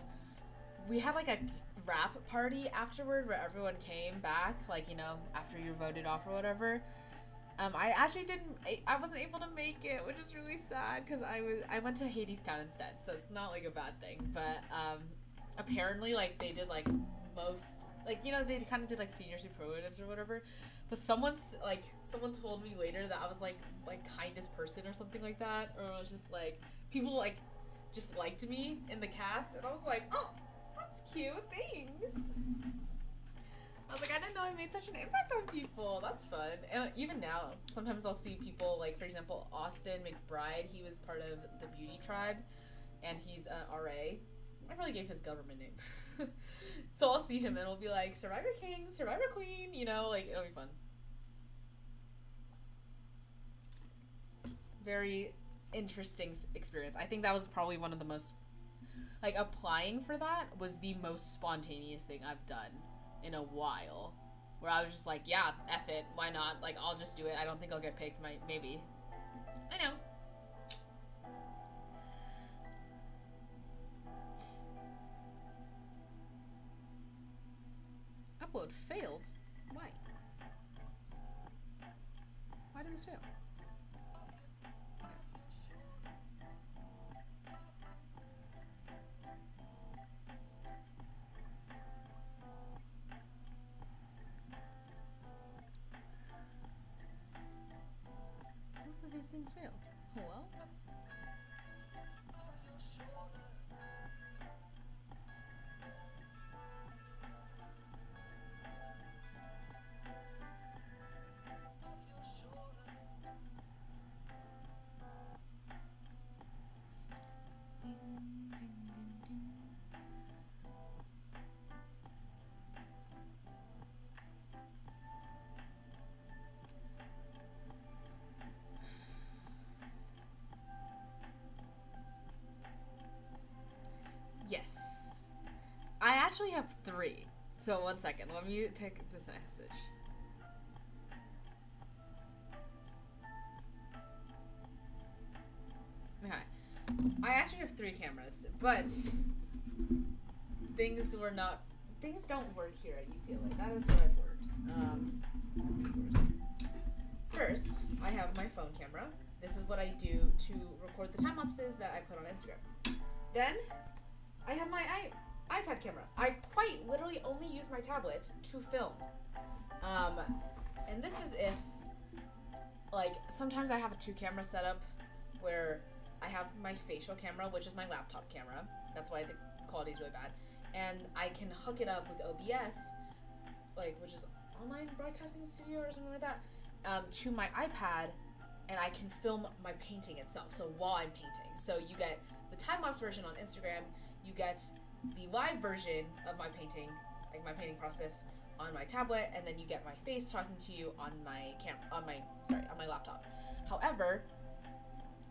S1: We had like a wrap party afterward where everyone came back, like after you voted off or whatever. I actually didn't. I wasn't able to make it, which is really sad because I went to Hadestown instead, so it's not like a bad thing. But apparently, like they did like most they kind of did like senior superlatives or whatever. But someone told me later that I was like kindest person or something like that, or it was just like people like just liked me in the cast, and I was like, oh, that's cute, thanks. I was like, I didn't know I made such an impact on people. That's fun. And even now, sometimes I'll see people, like, for example, Austin McBride. He was part of the Beauty Tribe, and he's an RA. I really gave his government name. So I'll see him, and it'll be like, Survivor King, Survivor Queen, you know, like, it'll be fun. Very interesting experience. I think that was probably one of the most, like, applying for that was the most spontaneous thing I've done in a while, where I was just like, yeah, F it, why not? Like, I'll just do it. I don't think I'll get picked. Maybe. I know. Upload failed? Why? Why did this fail? Both of these things failed. Hello? Yes. I actually have 3. So 1 second. Let me take this message. Okay. I actually have 3 cameras, but things don't work here at UCLA. That is what I've learned. Let's see where's it. First, I have my phone camera. This is what I do to record the time lapses that I put on Instagram. Then I have my iPad camera. I quite literally only use my tablet to film. And this is if, like, sometimes I have a 2-camera setup where I have my facial camera, which is my laptop camera. That's why the quality is really bad. And I can hook it up with OBS, like, which is online broadcasting studio or something like that, to my iPad, and I can film my painting itself. So while I'm painting. So you get the time-lapse version on Instagram, you get the live version of my painting, like my painting process, on my tablet, and then you get my face talking to you on my on my laptop. However,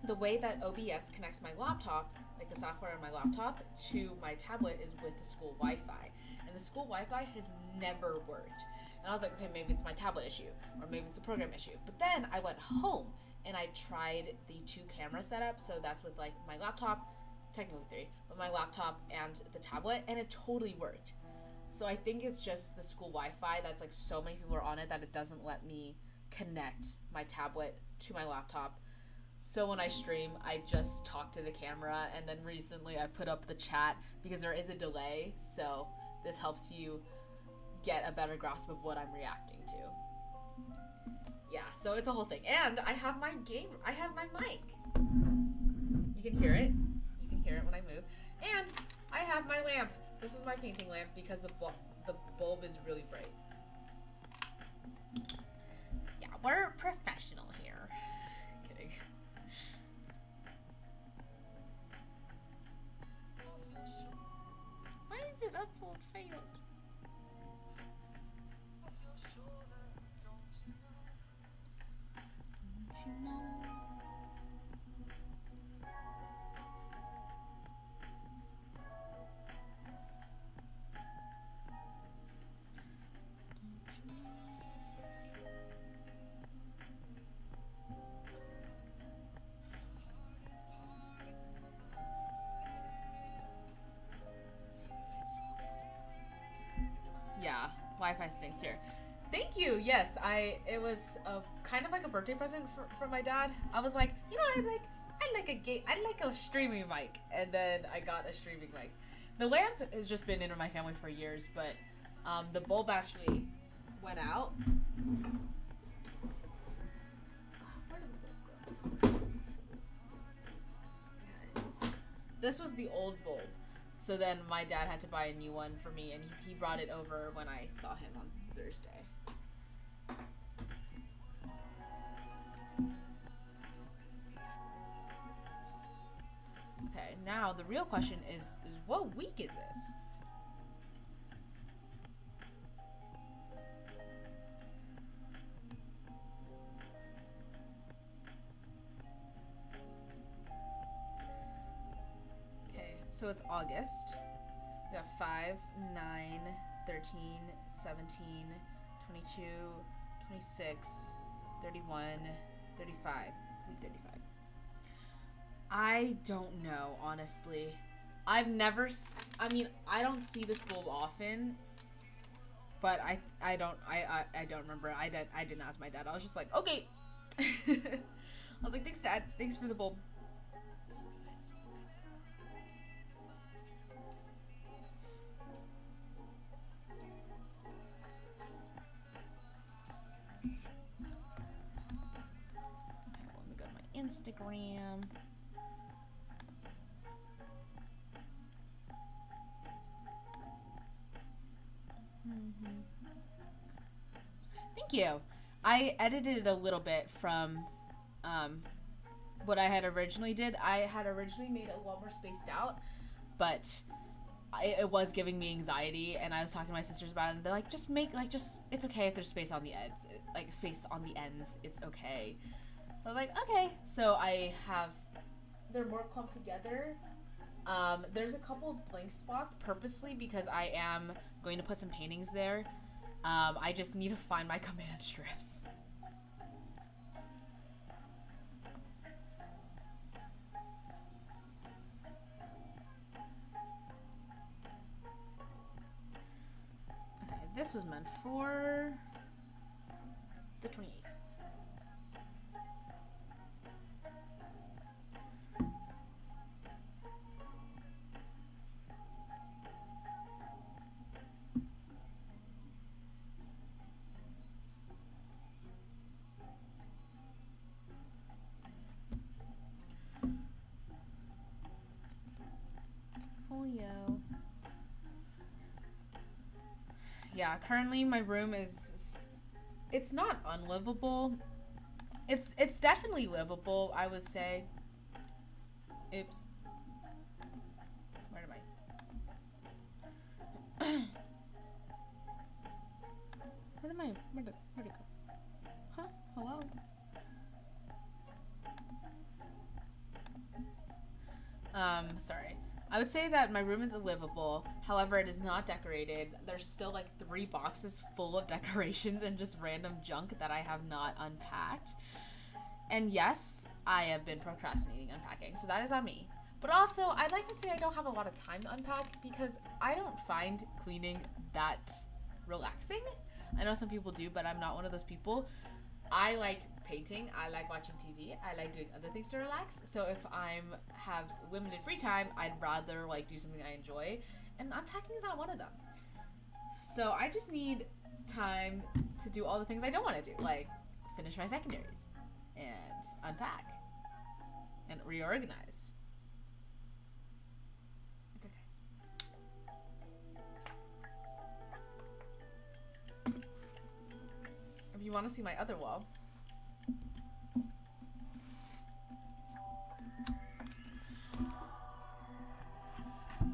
S1: the way that OBS connects my laptop, like the software on my laptop, to my tablet is with the school Wi-Fi, and the school Wi-Fi has never worked. And I was like, okay, maybe it's my tablet issue, or maybe it's a program issue. But then I went home and I tried the 2-camera setup, so that's with like my laptop, technically 3, but my laptop and the tablet, and it totally worked. So I think it's just the school Wi-Fi that's like so many people are on it that it doesn't let me connect my tablet to my laptop. So when I stream, I just talk to the camera, and then recently I put up the chat because there is a delay, so this helps you get a better grasp of what I'm reacting to. Yeah, so it's a whole thing. And I have my mic. You can hear it. You can hear it when I move. And I have my lamp. This is my painting lamp because the bulb is really bright. Yeah, we're professional here. Kidding. Why is it upload failed? Don't you know? Yeah, Wi-Fi stinks here. Thank you. Yes, it was kind of like a birthday present for my dad. I was like, you know what I'd like a streaming mic, and then I got a streaming mic. The lamp has just been in my family for years, but the bulb actually went out. This was the old bulb. So then my dad had to buy a new one for me, and he brought it over when I saw him on Thursday. Okay, now the real question is what week is it? Okay, so it's August. We have 5, 9, 13, 17, 22, 26, 31, 35. Week 35. I don't know, honestly. I've never... I mean, I don't see this bulb often. But I don't remember. I didn't ask my dad. I was just like, okay. I was like, thanks, Dad. Thanks for the bulb. Instagram. Thank you. I edited it a little bit from what I had originally did. I had originally made it a lot more spaced out, but it was giving me anxiety, and I was talking to my sisters about it, and they're like, just it's okay if there's space on the ends. Like, space on the ends, it's okay. So I was like, okay. So they're more clumped together. There's a couple blank spots purposely because I am going to put some paintings there. I just need to find my command strips. Okay, this was meant for the 28th. Yeah, currently my room it's not unlivable. It's definitely livable, I would say. Oops. Where where'd it go? Huh? Hello? Sorry. I would say that my room is livable. However, it is not decorated. There's still like 3 boxes full of decorations and just random junk that I have not unpacked. And yes, I have been procrastinating unpacking, so that is on me. But also, I'd like to say I don't have a lot of time to unpack because I don't find cleaning that relaxing. I know some people do, but I'm not one of those people. I like painting, I like watching TV, I like doing other things to relax. So if have limited free time, I'd rather like do something I enjoy, and unpacking is not one of them. So I just need time to do all the things I don't want to do, like finish my secondaries and unpack and reorganize. It's okay. If you want to see my other wall,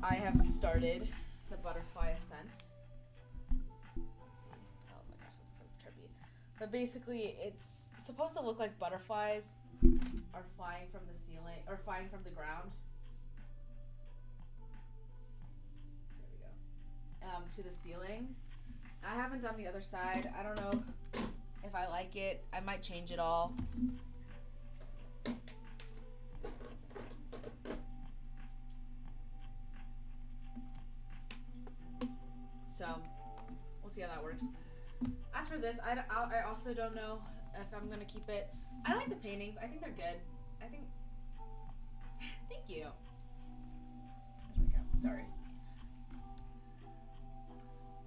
S1: I have started the butterfly ascent. Let's see. Oh my gosh, that's so trippy. But basically, it's supposed to look like butterflies are flying from the ceiling, or flying from the ground. There we go. To the ceiling. I haven't done the other side. I don't know if I like it. I might change it all. So, we'll see how that works. As for this, I also don't know if I'm going to keep it. I like the paintings. I think they're good. I think... Thank you. Where's my cup? Sorry.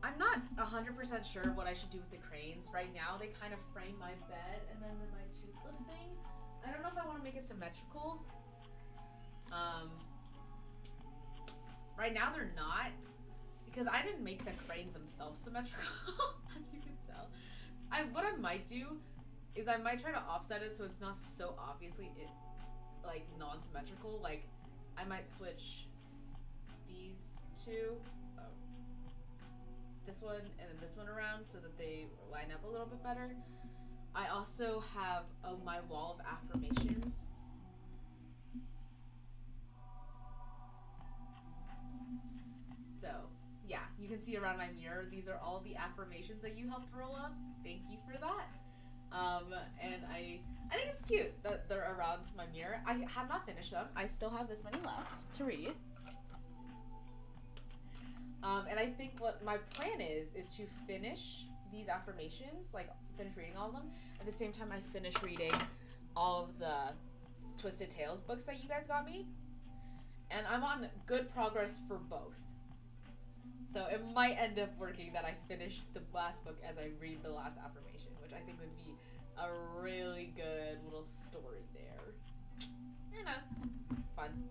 S1: I'm not 100% sure what I should do with the cranes. Right now, they kind of frame my bed and then my toothless thing. I don't know if I want to make it symmetrical. Right now, they're not. because I didn't make the cranes themselves symmetrical, as you can tell. What I might do is I might try to offset it so it's not so obviously like non-symmetrical. Like I might switch these two, this one and then this one around so that they line up a little bit better. I also have my wall of affirmations. So yeah, you can see around my mirror, these are all the affirmations that you helped roll up. Thank you for that. And I think it's cute that they're around my mirror. I have not finished them. I still have this many left to read. And I think what my plan is to finish these affirmations, like finish reading all of them. At the same time, I finish reading all of the Twisted Tales books that you guys got me. And I'm on good progress for both. So it might end up working that I finish the last book as I read the last affirmation, which I think would be a really good little story there. You know, fun.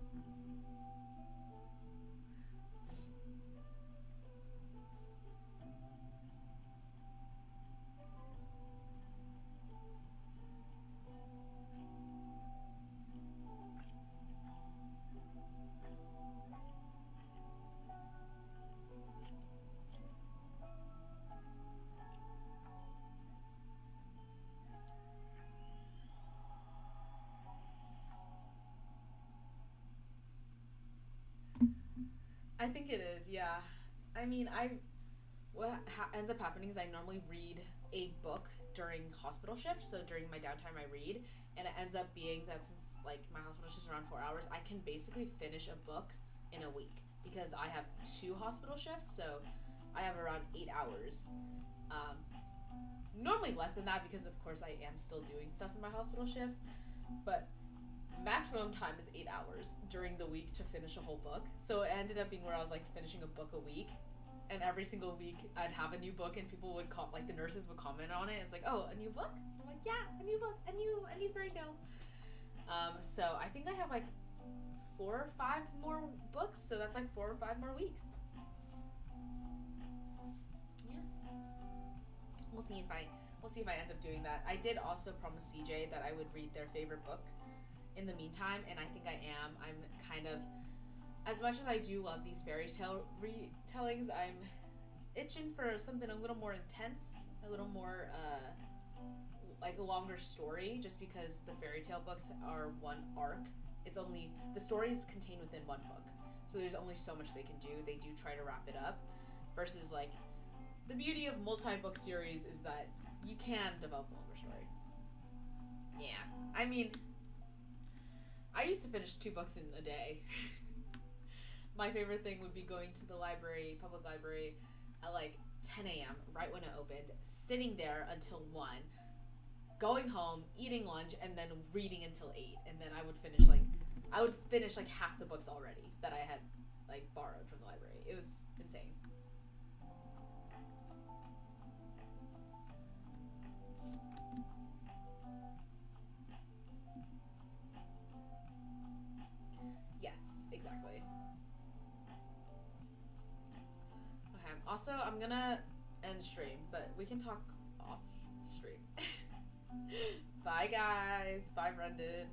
S1: I think it is, yeah. I mean, what ends up happening is I normally read a book during hospital shift, so during my downtime I read, and it ends up being that since like my hospital shift is around 4 hours, I can basically finish a book in a week because I have 2 hospital shifts, so I have around 8 hours. Normally less than that because of course I am still doing stuff in my hospital shifts, but maximum time is 8 hours during the week to finish a whole book. So it ended up being where I was like finishing a book a week, and every single week I'd have a new book and people would like the nurses would comment on it. It's like, oh, a new book? I'm like, yeah, a new book, a new fairy tale. So I think I have like 4 or 5 more books, so that's like 4 or 5 more weeks. Yeah. We'll see if I end up doing that. I did also promise CJ that I would read their favorite book in the meantime, and I think I am. I'm kind of, as much as I do love these fairy tale retellings, I'm itching for something a little more intense, a little more like a longer story, just because the fairy tale books are one arc. It's only, the story is contained within one book, so there's only so much they can do. They do try to wrap it up, versus like the beauty of multi-book series is that you can develop a longer story. Yeah, I mean, I used to finish 2 books in a day. My favorite thing would be going to the library, public library, at like 10 a.m., right when it opened, sitting there until 1, going home, eating lunch, and then reading until 8. And then I would finish like half the books already that I had like borrowed from the library. It was insane. Yes, exactly. Okay, also I'm gonna end stream, but we can talk off stream. Bye guys. Bye Brendan.